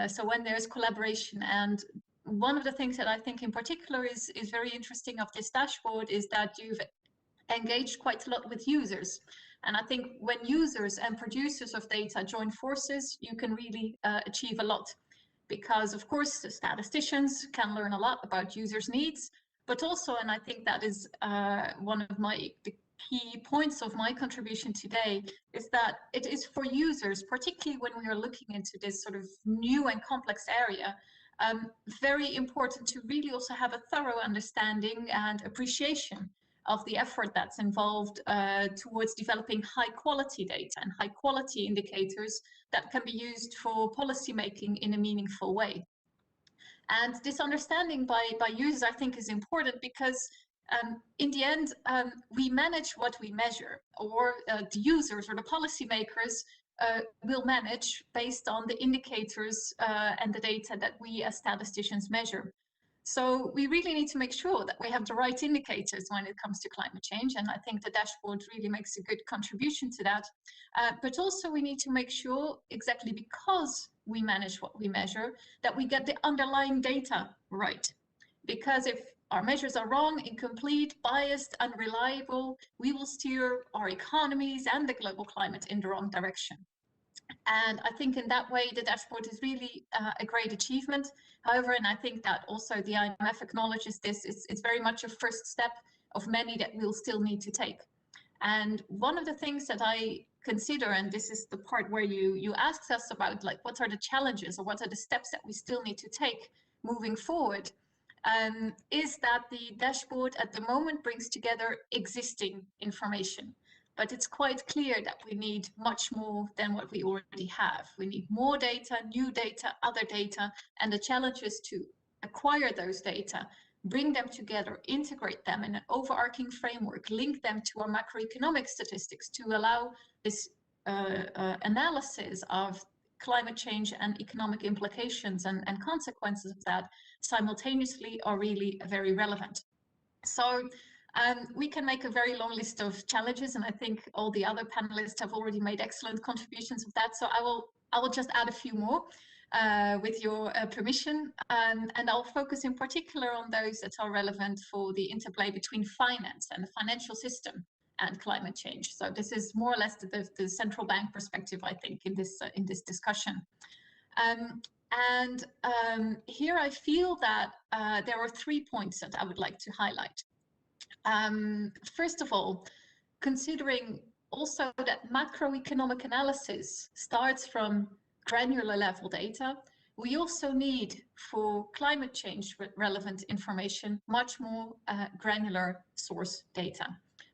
So when there's collaboration. And one of the things that I think in particular is very interesting of this dashboard is that you've engaged quite a lot with users. And I think when users and producers of data join forces, you can really achieve a lot. Because of course, the statisticians can learn a lot about users' needs, but also, and I think that is one of the key points of my contribution today, is that it is for users, particularly when we are looking into this sort of new and complex area, very important to really also have a thorough understanding and appreciation of the effort that's involved towards developing high quality data and high quality indicators that can be used for policymaking in a meaningful way. And this understanding by users, I think, is important because in the end, we manage what we measure, or the users or the policymakers will manage based on the indicators and the data that we as statisticians measure. So we really need to make sure that we have the right indicators when it comes to climate change. And I think the dashboard really makes a good contribution to that. But also we need to make sure, exactly because we manage what we measure, that we get the underlying data right. Because if our measures are wrong, incomplete, biased, unreliable, we will steer our economies and the global climate in the wrong direction. And I think in that way, the dashboard is really a great achievement. However, and I think that also the IMF acknowledges this, it's very much a first step of many that we'll still need to take. And one of the things that I consider, and this is the part where you asked us about, like, what are the challenges or what are the steps that we still need to take moving forward, is that the dashboard at the moment brings together existing information. But it's quite clear that we need much more than what we already have. We need more data, new data, other data, and the challenge is to acquire those data, bring them together, integrate them in an overarching framework, link them to our macroeconomic statistics to allow this analysis of climate change and economic implications and consequences of that simultaneously are really very relevant. So we can make a very long list of challenges, and I think all the other panelists have already made excellent contributions of that. So I will just add a few more with your permission, and I'll focus in particular on those that are relevant for the interplay between finance and the financial system and climate change. So this is more or less the central bank perspective, I think, in this discussion. Here I feel that there are 3 points that I would like to highlight. First of all, considering also that macroeconomic analysis starts from granular level data, we also need, for climate change relevant information, much more granular source data.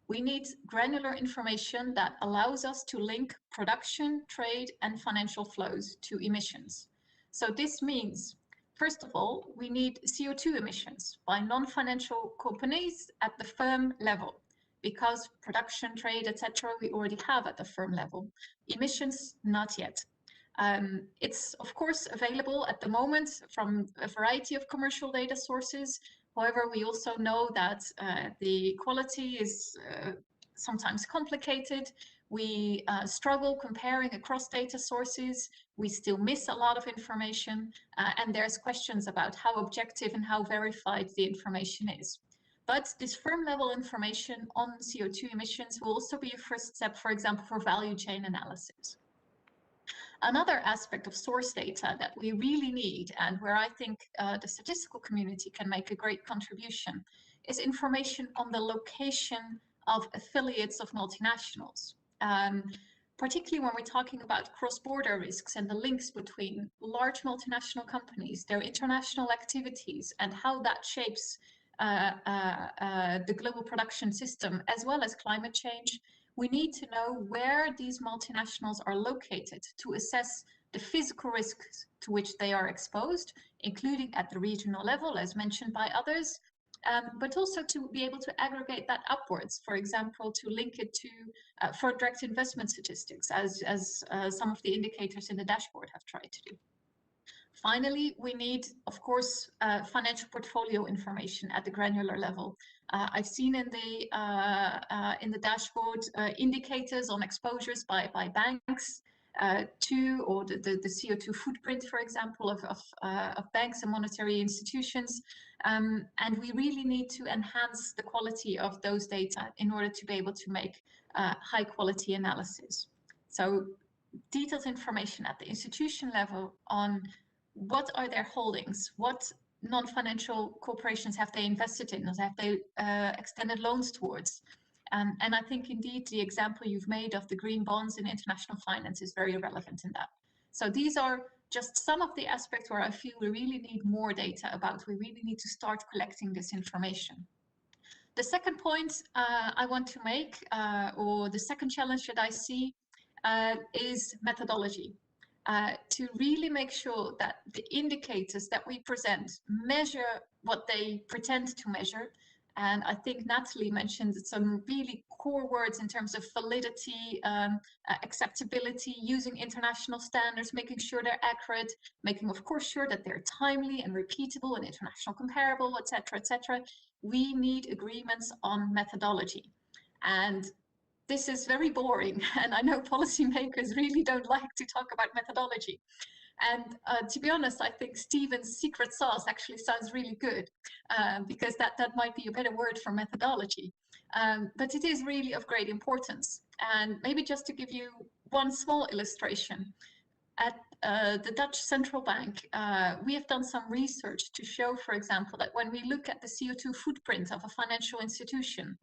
We need granular information that allows us to link production, trade, and financial flows to emissions. So this means, first of all, we need CO2 emissions by non-financial companies at the firm level, because production, trade, etc., we already have at the firm level. Emissions, not yet. It's of course available at the moment from a variety of commercial data sources. However, we also know that the quality is sometimes complicated. We struggle comparing across data sources. We still miss a lot of information, and there's questions about how objective and how verified the information is. But this firm level information on CO2 emissions will also be a first step, for example, for value chain analysis. Another aspect of source data that we really need, and where I think the statistical community can make a great contribution, is information on the location of affiliates of multinationals. Particularly when we're talking about cross-border risks and the links between large multinational companies, their international activities, and how that shapes the global production system, as well as climate change. We need to know where these multinationals are located to assess the physical risks to which they are exposed, including at the regional level, as mentioned by others, but also to be able to aggregate that upwards, for example, to link it to foreign direct investment statistics, as some of the indicators in the dashboard have tried to do. Finally, we need, of course, financial portfolio information at the granular level. I've seen in the dashboard indicators on exposures by banks to, or the CO2 footprint, for example, of banks and monetary institutions. And we really need to enhance the quality of those data in order to be able to make high quality analysis. So detailed information at the institution level on what are their holdings, what non-financial corporations have they invested in, have they extended loans towards. And I think indeed the example you've made of the green bonds in international finance is very relevant in that. So these are just some of the aspects where I feel we really need more data about. We really need to start collecting this information. The second point I want to make, or the second challenge that I see, is methodology. To really make sure that the indicators that we present measure what they pretend to measure. And I think Natalie mentioned some really core words in terms of validity, acceptability, using international standards, making sure they're accurate, making, of course, sure that they're timely and repeatable and international comparable, etc., etc. We need agreements on methodology. And this is very boring, and I know policymakers really don't like to talk about methodology. And to be honest, I think Stephen's secret sauce actually sounds really good, because that might be a better word for methodology. But it is really of great importance. And maybe just to give you one small illustration, at the Dutch Central Bank, we have done some research to show, for example, that when we look at the CO2 footprint of a financial institution,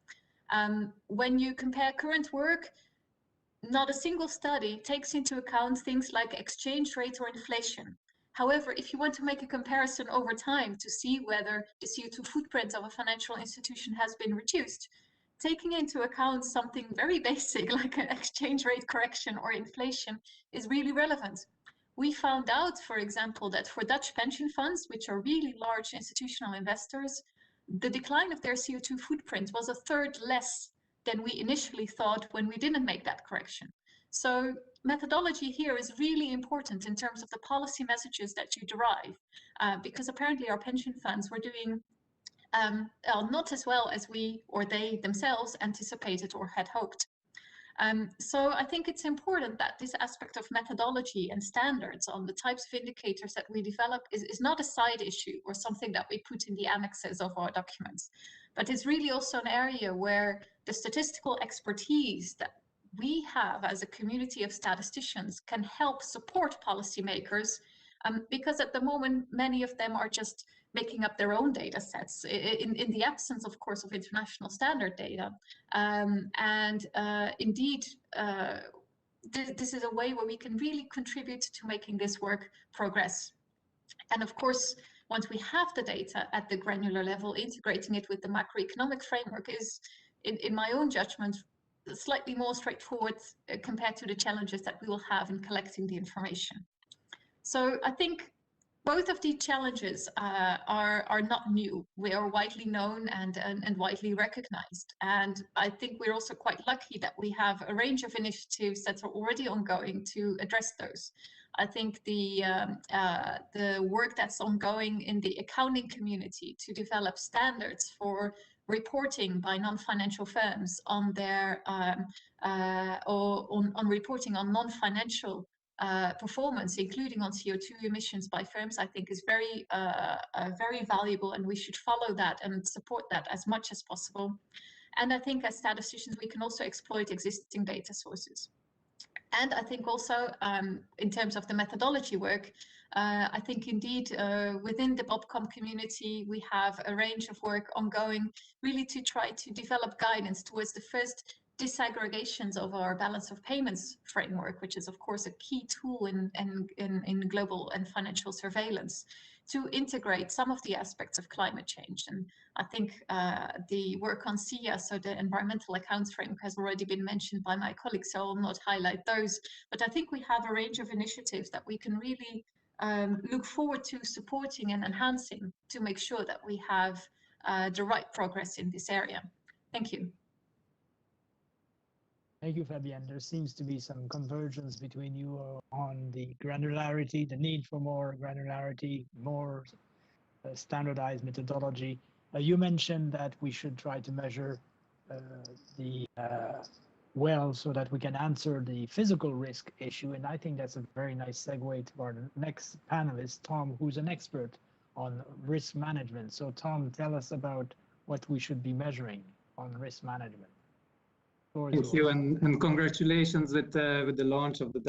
when you compare current work, not a single study takes into account things like exchange rate or inflation. However, if you want to make a comparison over time to see whether the CO2 footprint of a financial institution has been reduced, taking into account something very basic like an exchange rate correction or inflation is really relevant. We found out, for example, that for Dutch pension funds, which are really large institutional investors, the decline of their CO2 footprint was a third less than we initially thought when we didn't make that correction. So methodology here is really important in terms of the policy messages that you derive, because apparently our pension funds were doing not as well as we or they themselves anticipated or had hoped. So I think it's important that this aspect of methodology and standards on the types of indicators that we develop is not a side issue or something that we put in the annexes of our documents, but it's really also an area where the statistical expertise that we have as a community of statisticians can help support policymakers, because at the moment, many of them are just making up their own data sets in the absence, of course, of international standard data. Indeed, this is a way where we can really contribute to making this work progress. And of course, once we have the data at the granular level, integrating it with the macroeconomic framework in my own judgment, slightly more straightforward compared to the challenges that we will have in collecting the information. So I think both of these challenges are not new. We are widely known and widely recognized. And I think we're also quite lucky that we have a range of initiatives that are already ongoing to address those. I think the work that's ongoing in the accounting community to develop standards for reporting by non-financial firms on their on reporting on non-financial performance, including on CO2 emissions by firms, I think is very valuable, and we should follow that and support that as much as possible. And I think as statisticians, we can also exploit existing data sources. And I think also in terms of the methodology work, I think indeed within the BobCom community, we have a range of work ongoing really to try to develop guidance towards the first disaggregations of our balance of payments framework, which is of course a key tool in global and financial surveillance, to integrate some of the aspects of climate change. And I think the work on SIA, so the environmental accounts framework, has already been mentioned by my colleagues, so I will not highlight those. But I think we have a range of initiatives that we can really look forward to supporting and enhancing to make sure that we have the right progress in this area. Thank you. Thank you, Fabienne. There seems to be some convergence between you on the granularity, the need for more granularity, more standardized methodology. You mentioned that we should try to measure the well so that we can answer the physical risk issue. And I think that's a very nice segue to our next panelist, Tom, who's an expert on risk management. So Tom, tell us about what we should be measuring on risk management. Thank you, and congratulations with the launch of the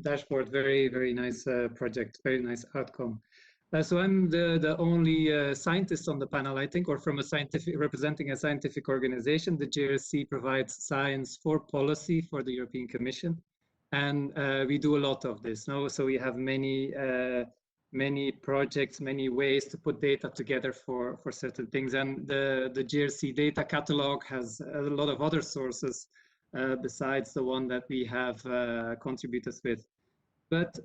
dashboard. Very, very nice project, very nice outcome. So I'm the only scientist on the panel, I think, or from a representing a scientific organization. The JRC provides science for policy for the European Commission, and we do a lot of this. No? So we have many projects, many ways to put data together for certain things. And the JRC data catalog has a lot of other sources besides the one that we have contributed with. But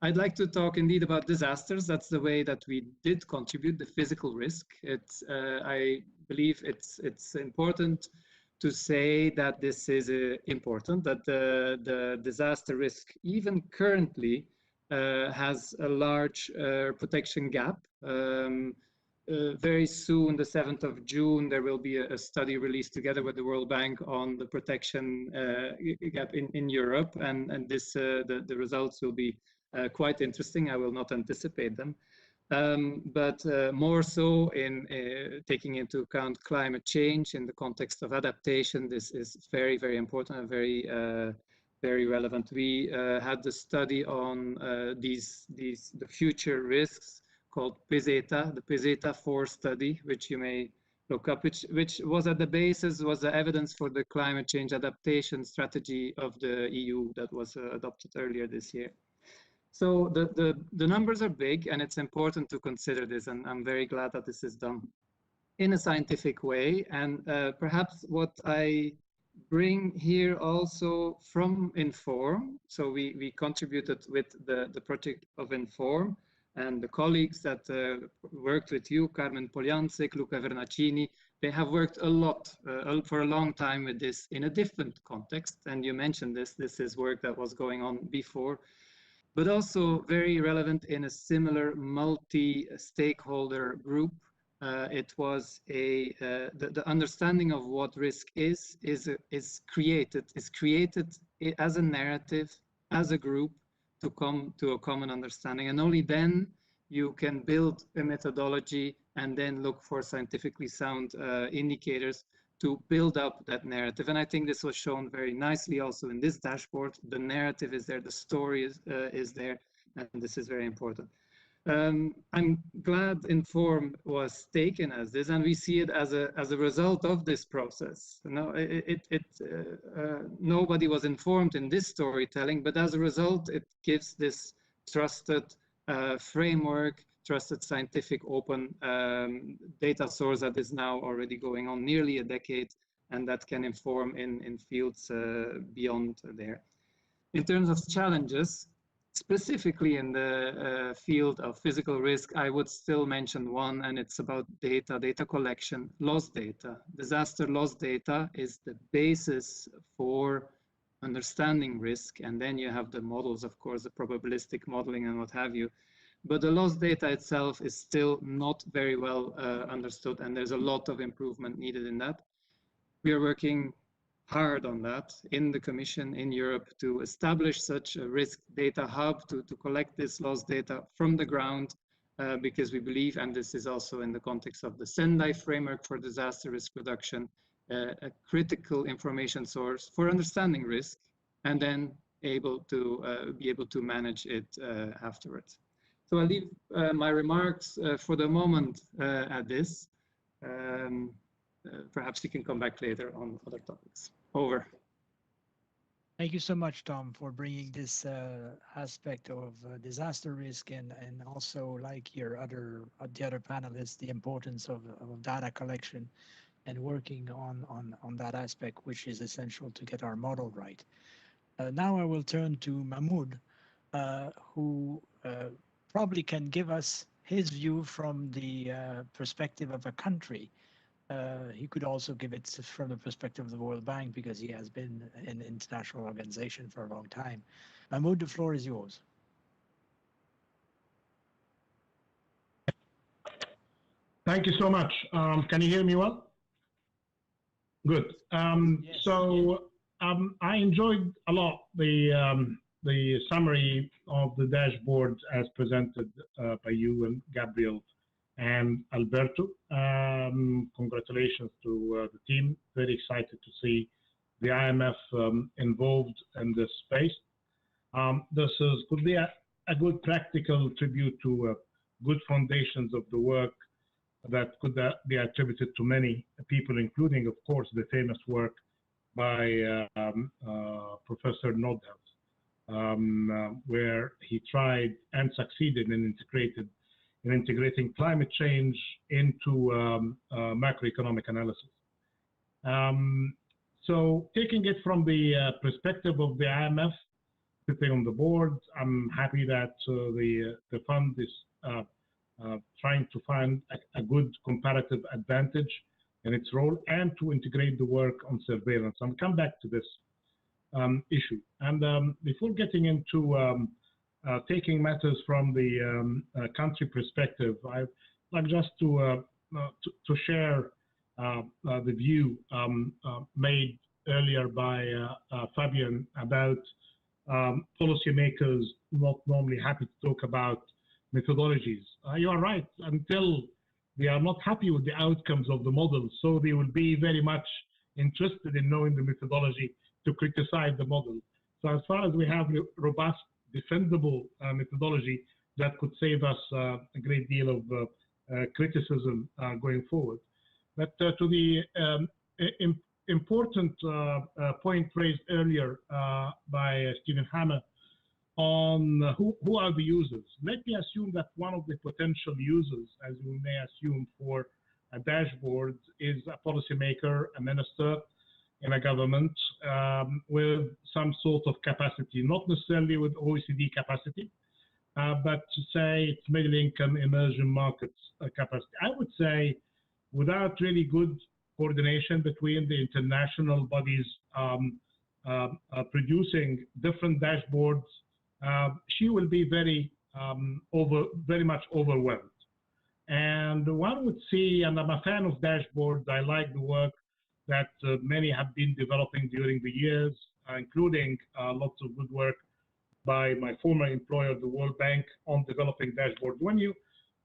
I'd like to talk indeed about disasters. That's the way that we did contribute, the physical risk. I believe it's important to say that this is important, that the disaster risk, even currently, has a large protection gap. Very soon, the 7th of June, there will be a study released together with the World Bank on the protection gap in Europe, and this the results will be quite interesting. I will not anticipate them, but more so in taking into account climate change in the context of adaptation. This is very, very important and very relevant. We had the study on the future risks called PESETA, the PESETA 4 study, which you may look up, which was at the basis, was the evidence for the climate change adaptation strategy of the EU that was adopted earlier this year. So the numbers are big, and it's important to consider this, and I'm very glad that this is done in a scientific way. And perhaps what I bring here also from Inform, so we contributed with the project of Inform, and the colleagues that worked with you, Carmen Poliansek, Luca Vernaccini, they have worked a lot for a long time with this in a different context. And you mentioned this is work that was going on before, but also very relevant in a similar multi-stakeholder group. It was the understanding of what risk is created as a narrative, as a group, to come to a common understanding. And only then you can build a methodology and then look for scientifically sound indicators to build up that narrative. And I think this was shown very nicely also in this dashboard. The narrative is there, the story is there, and this is very important. I'm glad Inform was taken as this, and we see it as a result of this process. No, nobody was informed in this storytelling, but as a result, it gives this trusted framework, trusted scientific open data source that is now already going on nearly a decade and that can inform in fields beyond there. In terms of challenges, specifically in the field of physical risk, I would still mention one, and it's about data collection, loss data. Disaster loss data is the basis for understanding risk, and then you have the models, of course, the probabilistic modeling and what have you. But the loss data itself is still not very well understood, and there's a lot of improvement needed in that. We are working hard on that in the Commission in Europe to establish such a risk data hub to collect this loss data from the ground, because we believe, and this is also in the context of the Sendai framework for disaster risk reduction, a critical information source for understanding risk and then be able to manage it afterwards. So I'll leave my remarks for the moment at this. Perhaps you can come back later on other topics. Over. Thank you so much, Tom, for bringing this aspect of disaster risk and also, like the other panelists, the importance of data collection and working on that aspect, which is essential to get our model right. Now I will turn to Mahmoud, who probably can give us his view from the perspective of a country. He could also give it from the perspective of the World Bank, because he has been in international organization for a long time. Mahmoud, the floor is yours. Thank you so much. Can you hear me well? Good. Yes. So I enjoyed a lot the summary of the dashboard as presented by you and Gabriel and Alberto. Congratulations to the team. Very excited to see the IMF involved in this space. This could be a good practical tribute to good foundations of the work that could be attributed to many people, including, of course, the famous work by Professor Nordhaus, where he tried and succeeded in integrating climate change into macroeconomic analysis. So taking it from the perspective of the IMF, sitting on the board, I'm happy that the fund is trying to find a good comparative advantage in its role and to integrate the work on surveillance. I'll come back to this issue. And before getting into taking matters from the country perspective, I'd like just to share the view made earlier by Fabian about policymakers not normally happy to talk about methodologies. You are right, until they are not happy with the outcomes of the model, so they will be very much interested in knowing the methodology to criticize the model. So as far as we have robust, defendable methodology, that could save us a great deal of criticism going forward. But to the important point raised earlier by Stephen Hammer on who are the users. Let me assume that one of the potential users, as we may assume for a dashboard, is a policymaker, a minister in a government with some sort of capacity, not necessarily with OECD capacity, but to say it's middle income emerging markets capacity. I would say without really good coordination between the international bodies producing different dashboards, she will be very much overwhelmed. And one would see, and I'm a fan of dashboards, I like the work that many have been developing during the years, including lots of good work by my former employer, the World Bank, on developing dashboards. When you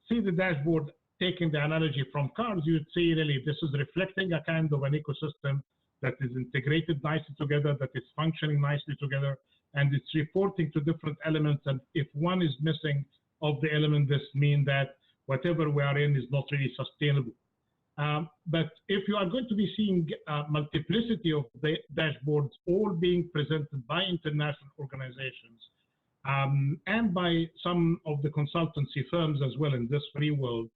see the dashboard, taking the analogy from cars, you'd see really this is reflecting a kind of an ecosystem that is integrated nicely together, that is functioning nicely together, and it's reporting to different elements. And if one is missing of the element, this means that whatever we are in is not really sustainable. But if you are going to be seeing multiplicity of the dashboards all being presented by international organizations and by some of the consultancy firms as well in this free world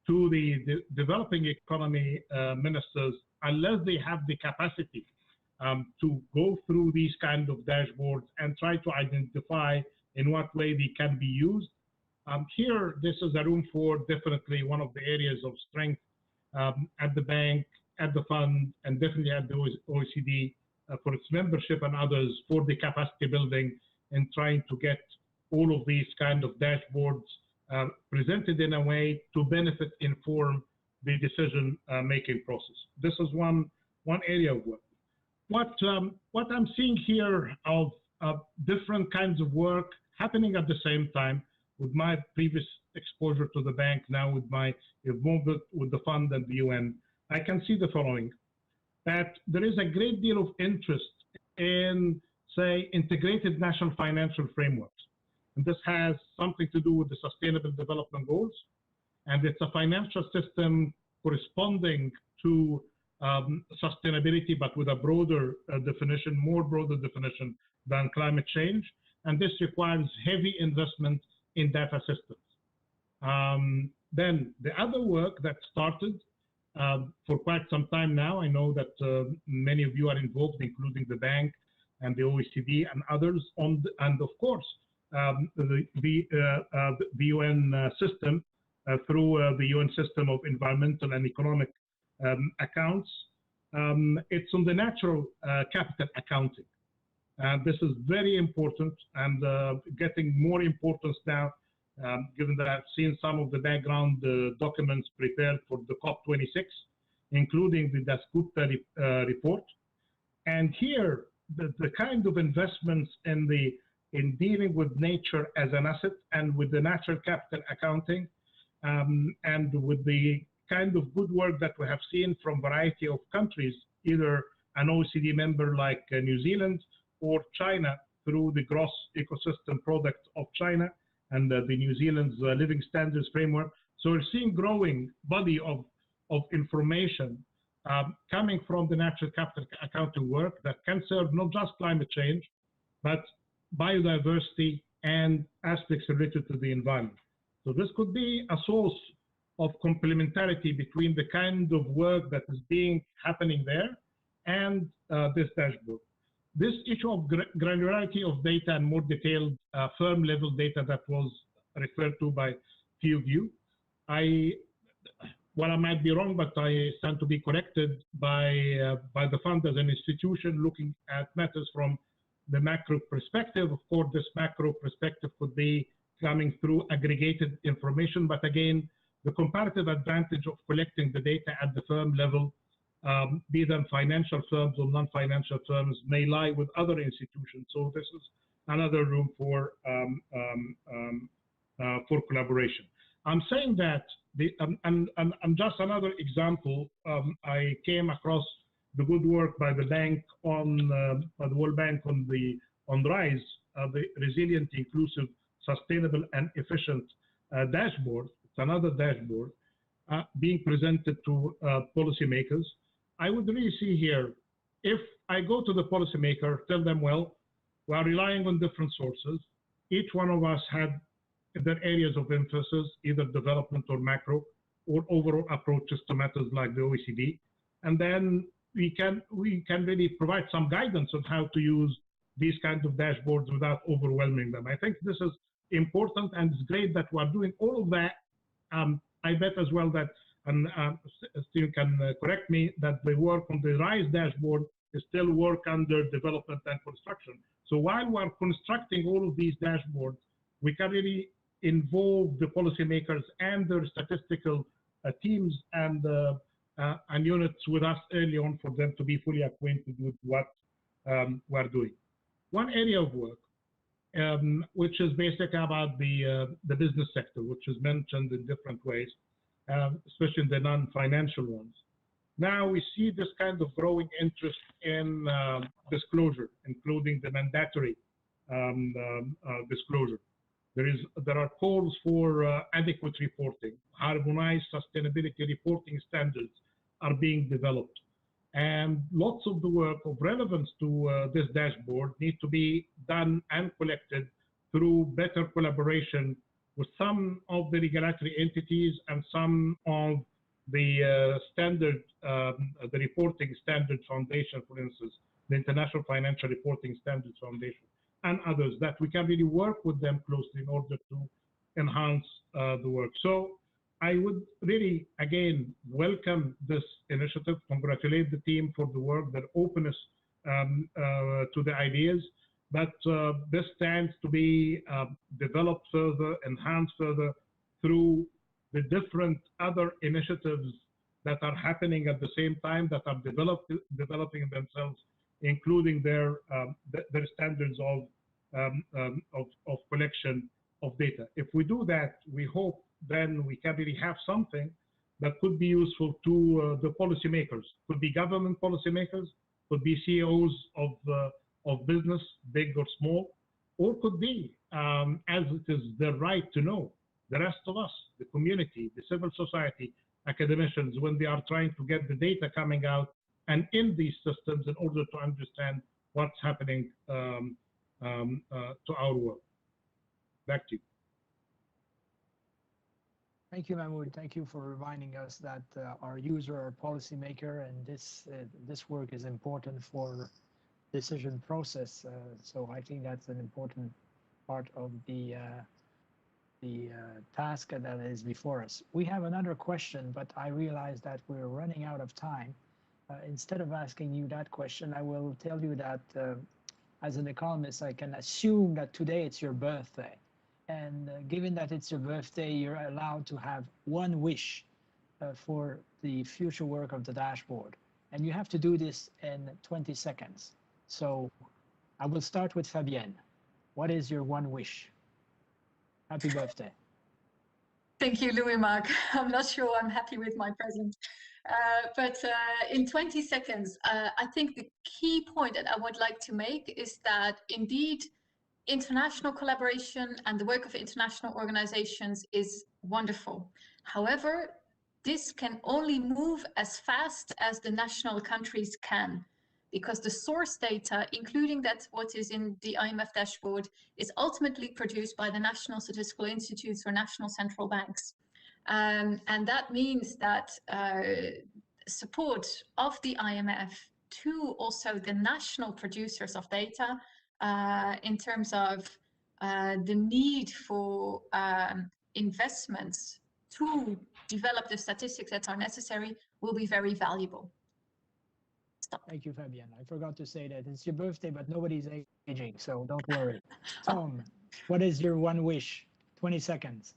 to the developing economy ministers, unless they have the capacity to go through these kind of dashboards and try to identify in what way they can be used. Here, this is a room for definitely one of the areas of strength at the bank, at the fund, and definitely at the OECD for its membership and others for the capacity building and trying to get all of these kind of dashboards presented in a way to benefit, inform the decision-making process. This is one area of work. What I'm seeing here of different kinds of work happening at the same time with my previous exposure to the bank, now with my involvement with the fund and the UN, I can see the following, that there is a great deal of interest in, say, integrated national financial frameworks. And this has something to do with the Sustainable Development Goals. And it's a financial system corresponding to sustainability, but with a broader definition, more broader definition than climate change. And this requires heavy investment in data systems. Then the other work that started for quite some time now, I know that many of you are involved, including the bank and the OECD and others, and of course, the UN system through the UN system of environmental and economic accounts. It's on the natural capital accounting. And this is very important and getting more importance now, given that I've seen some of the background documents prepared for the COP26, including the Dasgupta report. And here, the kind of investments in dealing with nature as an asset and with the natural capital accounting, and with the kind of good work that we have seen from a variety of countries, either an OECD member like New Zealand or China through the gross ecosystem product of China and the New Zealand's living standards framework. So we're seeing growing body of information coming from the natural capital accounting work that can serve not just climate change, but biodiversity and aspects related to the environment. So this could be a source of complementarity between the kind of work that is happening there and this dashboard. This issue of granularity of data and more detailed firm level data that was referred to by few of you, well, I might be wrong, but I stand to be corrected by the fund as an institution looking at matters from the macro perspective. Of course, this macro perspective could be coming through aggregated information, but again, the comparative advantage of collecting the data at the firm level, be them financial firms or non-financial firms, may lie with other institutions. So this is another room for collaboration. I'm saying that, and just another example, I came across the good work by the bank by the World Bank on RISE, the Resilient, Inclusive, Sustainable, and Efficient dashboard. It's another dashboard being presented to policymakers. I would really see here, if I go to the policymaker, tell them, well, we are relying on different sources. Each one of us had their areas of emphasis, either development or macro, or overall approaches to matters like the OECD. And then we can really provide some guidance on how to use these kinds of dashboards without overwhelming them. I think this is important, and it's great that we're doing all of that. I bet as well that, and Steve can correct me, that the work on the RISE dashboard is still work under development and construction. So while we're constructing all of these dashboards, we can really involve the policymakers and their statistical teams and units with us early on for them to be fully acquainted with what we're doing. One area of work, which is basically about the business sector, which is mentioned in different ways, especially in the non-financial ones. Now we see this kind of growing interest in disclosure, including the mandatory disclosure. There are calls for adequate reporting. Harmonized sustainability reporting standards are being developed. And lots of the work of relevance to this dashboard need to be done and collected through better collaboration with some of the regulatory entities and some of the the Reporting Standards Foundation, for instance, the International Financial Reporting Standards Foundation, and others, that we can really work with them closely in order to enhance the work. So I would really, again, welcome this initiative, congratulate the team for the work, their openness to the ideas, but this stands to be developed further, enhanced further through the different other initiatives that are happening at the same time, that are developing themselves, including their standards of collection of data. If we do that, we hope then we can really have something that could be useful to the policymakers. Could be government policymakers, could be CEOs of business, big or small, or could be, as it is their right to know, the rest of us, the community, the civil society, academicians, when they are trying to get the data coming out and in these systems in order to understand what's happening to our world. Back to you. Thank you, Mahmoud. Thank you for reminding us that our user, our policymaker, and this work is important for decision process. So I think that's an important part of the task that is before us. We have another question, but I realize that we're running out of time. Instead of asking you that question, I will tell you that as an economist, I can assume that today it's your birthday. And given that it's your birthday, you're allowed to have one wish for the future work of the dashboard. And you have to do this in 20 seconds. So I will start with Fabienne. What is your one wish? Happy birthday. Thank you, Louis Marc. I'm not sure I'm happy with my present. But in 20 seconds, I think the key point that I would like to make is that indeed, international collaboration and the work of international organizations is wonderful. However, this can only move as fast as the national countries can, because the source data, including that what is in the IMF dashboard, is ultimately produced by the national statistical institutes or national central banks. And that means that support of the IMF to also the national producers of data in terms of the need for investments to develop the statistics that are necessary will be very valuable. Stop. Thank you, Fabienne. I forgot to say that it's your birthday, but nobody's aging, so don't worry. Tom, what is your one wish? 20 seconds.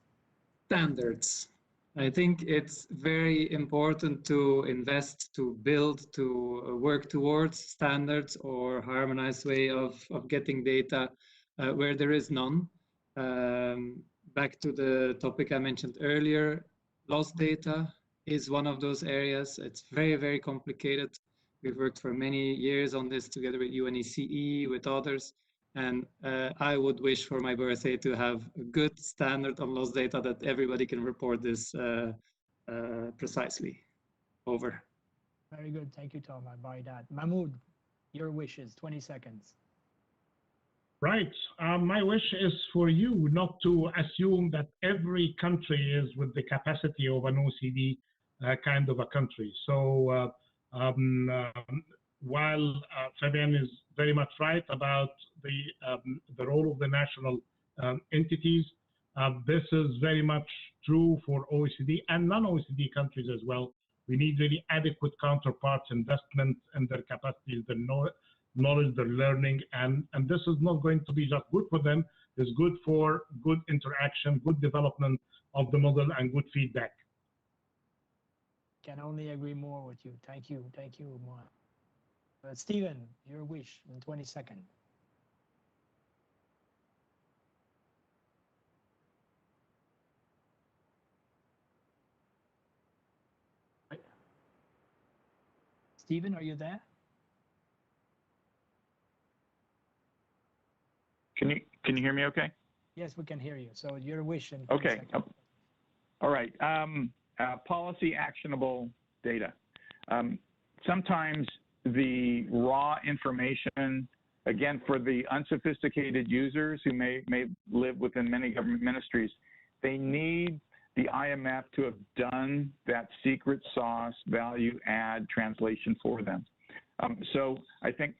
Standards. I think it's very important to invest, to build, to work towards standards or harmonized way of getting data where there is none. Back to the topic I mentioned earlier, lost data is one of those areas. It's very, very complicated. We've worked for many years on this together with UNECE, with others. And I would wish for my birthday to have a good standard on lost data that everybody can report this precisely. Over. Very good. Thank you, Tom. I buy that. Mahmoud, your wishes, 20 seconds. Right. My wish is for you not to assume that every country is with the capacity of an OECD kind of a country. So while Fabienne is very much right about the role of the national entities, this is very much true for OECD and non-OECD countries as well. We need really adequate counterparts, investment in their capacities, their knowledge, their learning, and this is not going to be just good for them, it's good for good interaction, good development of the model, and good feedback. Can only agree more with you. Thank you, Mohan. Stephen, your wish in 20 seconds. Stephen, are you there? Can you hear me okay? Yes, we can hear you. So your wish in 20 seconds. All right. Policy actionable data. Sometimes the raw information, again, for the unsophisticated users who may live within many government ministries, they need the IMF to have done that secret sauce value add translation for them. So I think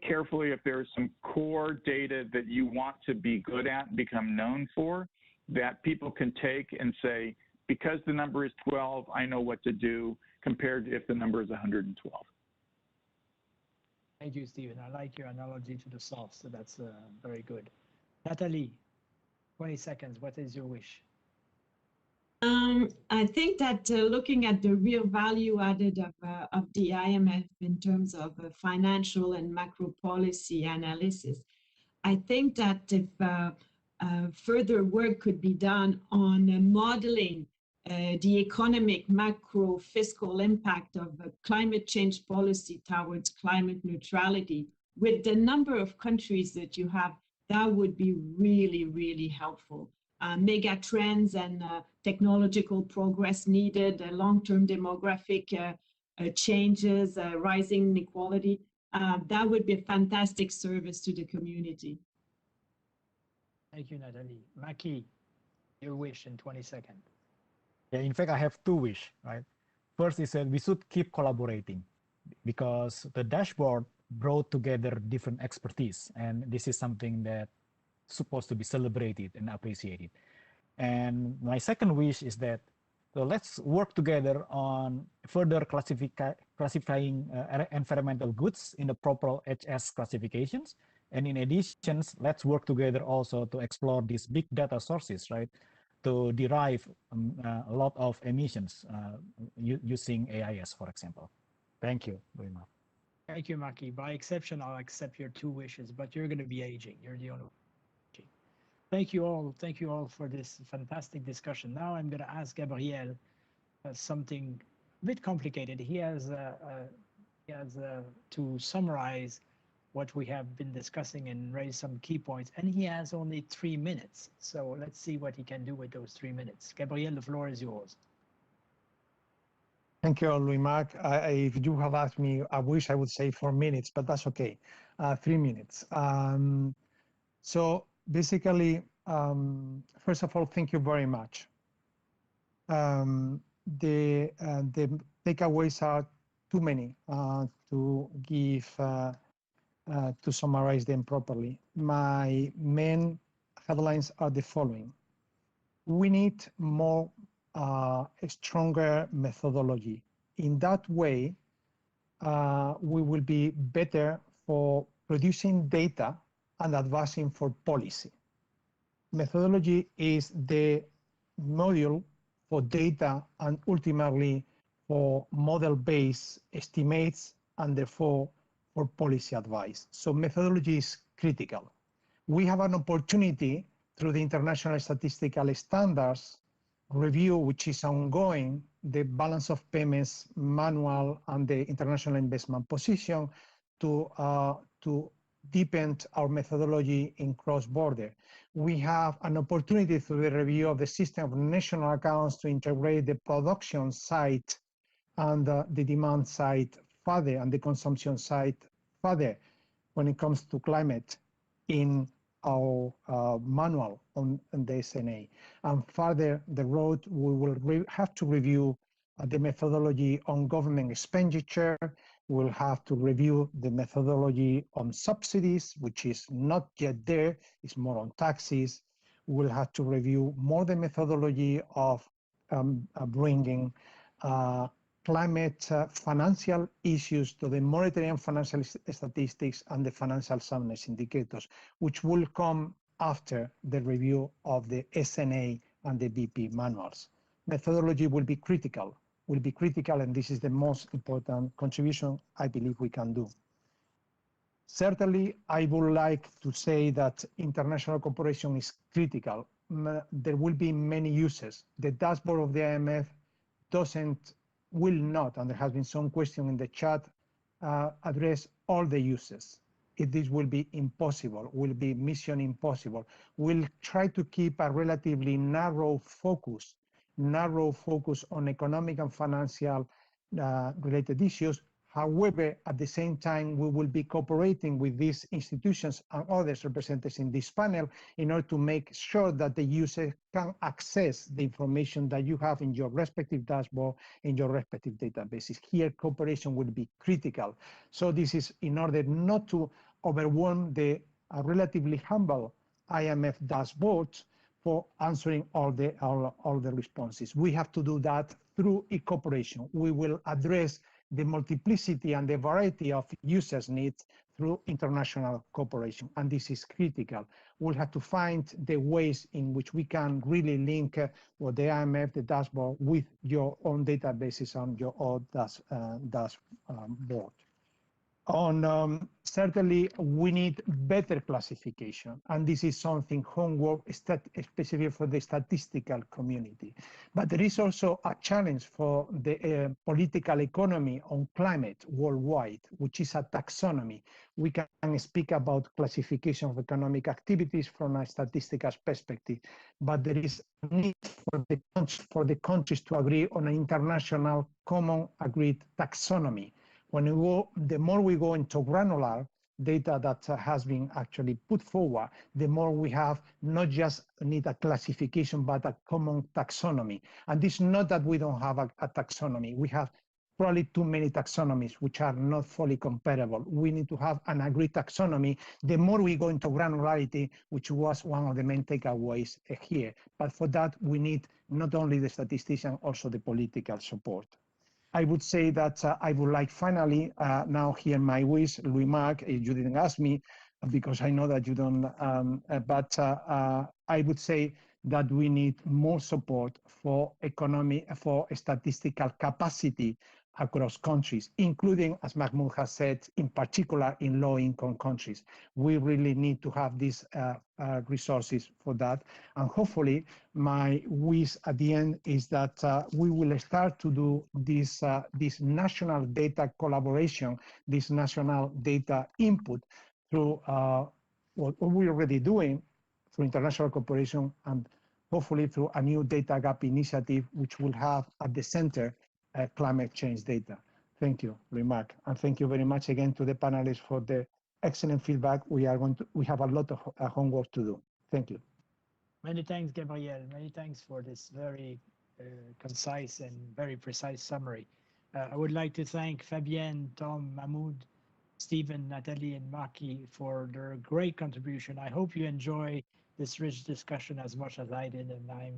carefully if there's some core data that you want to be good at and become known for, that people can take and say, because the number is 12, I know what to do, compared to if the number is 112. Thank you, Stephen. I like your analogy to the sauce, so that's very good. Natalie, 20 seconds, what is your wish? I think that looking at the real value added of the IMF in terms of financial and macro policy analysis, I think that if further work could be done on modeling the economic macro fiscal impact of climate change policy towards climate neutrality with the number of countries that you have, that would be really, really helpful. Mega trends and technological progress needed, long-term demographic changes, rising inequality, that would be a fantastic service to the community. Thank you, Natalie. Maki, your wish in 20 seconds. Yeah, in fact, I have two wishes, right? First is that we should keep collaborating because the dashboard brought together different expertise, and this is something that supposed to be celebrated and appreciated. And my second wish is that let's work together on further classifying environmental goods in the proper HS classifications. And in addition, let's work together also to explore these big data sources, right? To derive a lot of emissions using AIS, for example. Thank you, Louis Marc. Thank you, Maki. By exception, I'll accept your two wishes, but you're going to be aging. You're the only one. Thank you all for this fantastic discussion. Now I'm going to ask Gabriel something a bit complicated. He has to summarize what we have been discussing and raise some key points, and he has only 3 minutes. So let's see what he can do with those 3 minutes. Gabriel, the floor is yours. Thank you, Louis Marc. If you have asked me, I wish I would say 4 minutes, but that's okay. 3 minutes. So basically, first of all, thank you very much. The takeaways are too many to give to summarize them properly. My main headlines are the following. We need more a stronger methodology. In that way, we will be better for producing data and advising for policy. Methodology is the module for data and ultimately for model-based estimates and therefore for policy advice. So methodology is critical. We have an opportunity through the International Statistical Standards review, which is ongoing, the balance of payments manual and the international investment position to deepen our methodology in cross-border. We have an opportunity through the review of the system of national accounts to integrate the production side and the demand side further and the consumption side further when it comes to climate in our manual on the SNA. And further the road, we will have to review the methodology on government expenditure. We'll have to review the methodology on subsidies, which is not yet there, it's more on taxes. We'll have to review more the methodology of bringing climate financial issues to the monetary and financial statistics and the financial soundness indicators, which will come after the review of the SNA and the BP manuals. Methodology will be critical, and this is the most important contribution I believe we can do. Certainly, I would like to say that international cooperation is critical. There will be many uses. The dashboard of the IMF will not, and there has been some question in the chat, address all the uses. If this will be impossible, will be mission impossible. We'll try to keep a relatively narrow focus on economic and financial related issues. However, at the same time, we will be cooperating with these institutions and others represented in this panel in order to make sure that the user can access the information that you have in your respective dashboard, in your respective databases. Here, cooperation will be critical. So this is in order not to overwhelm the relatively humble IMF dashboard for answering all the responses. We have to do that through cooperation. We will address the multiplicity and the variety of users' needs through international cooperation, and this is critical. We'll have to find the ways in which we can really link the IMF, the dashboard, with your own databases on your own dashboard. Certainly, we need better classification, and this is something homework, especially for the statistical community. But there is also a challenge for the political economy on climate worldwide, which is a taxonomy. We can speak about classification of economic activities from a statistical perspective, but there is a need for the countries to agree on an international common agreed taxonomy. When we go, the more we go into granular data that has been actually put forward, the more we have not just need a classification, but a common taxonomy. And it's not that we don't have a taxonomy. We have probably too many taxonomies, which are not fully comparable. We need to have an agreed taxonomy. The more we go into granularity, which was one of the main takeaways here. But for that, we need not only the statistician, also the political support. I would say that I would like finally now hear my wish, Louis Marc, you didn't ask me because I know that you don't, but I would say that we need more support for statistical capacity across countries, including, as Mahmoud has said, in particular in low-income countries. We really need to have these resources for that. And hopefully, my wish at the end is that we will start to do this national data collaboration, this national data input through what we're already doing through international cooperation and hopefully through a new data gap initiative, which will have at the center climate change data. Thank you, Louis Marc, and thank you very much again to the panelists for the excellent feedback. We have a lot of homework to do. Thank you. Many thanks, Gabriel. Many thanks for this very concise and very precise summary. I would like to thank Fabienne, Tom, Mahmoud, Stephen, Natalie, and Maki for their great contribution. I hope you enjoy this rich discussion as much as I did, and I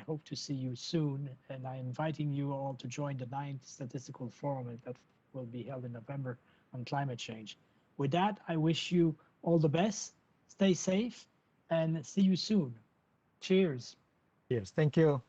hope to see you soon. And I'm inviting you all to join the 9th Statistical Forum that will be held in November on climate change. With that, I wish you all the best, stay safe, and see you soon. Cheers. Yes, thank you.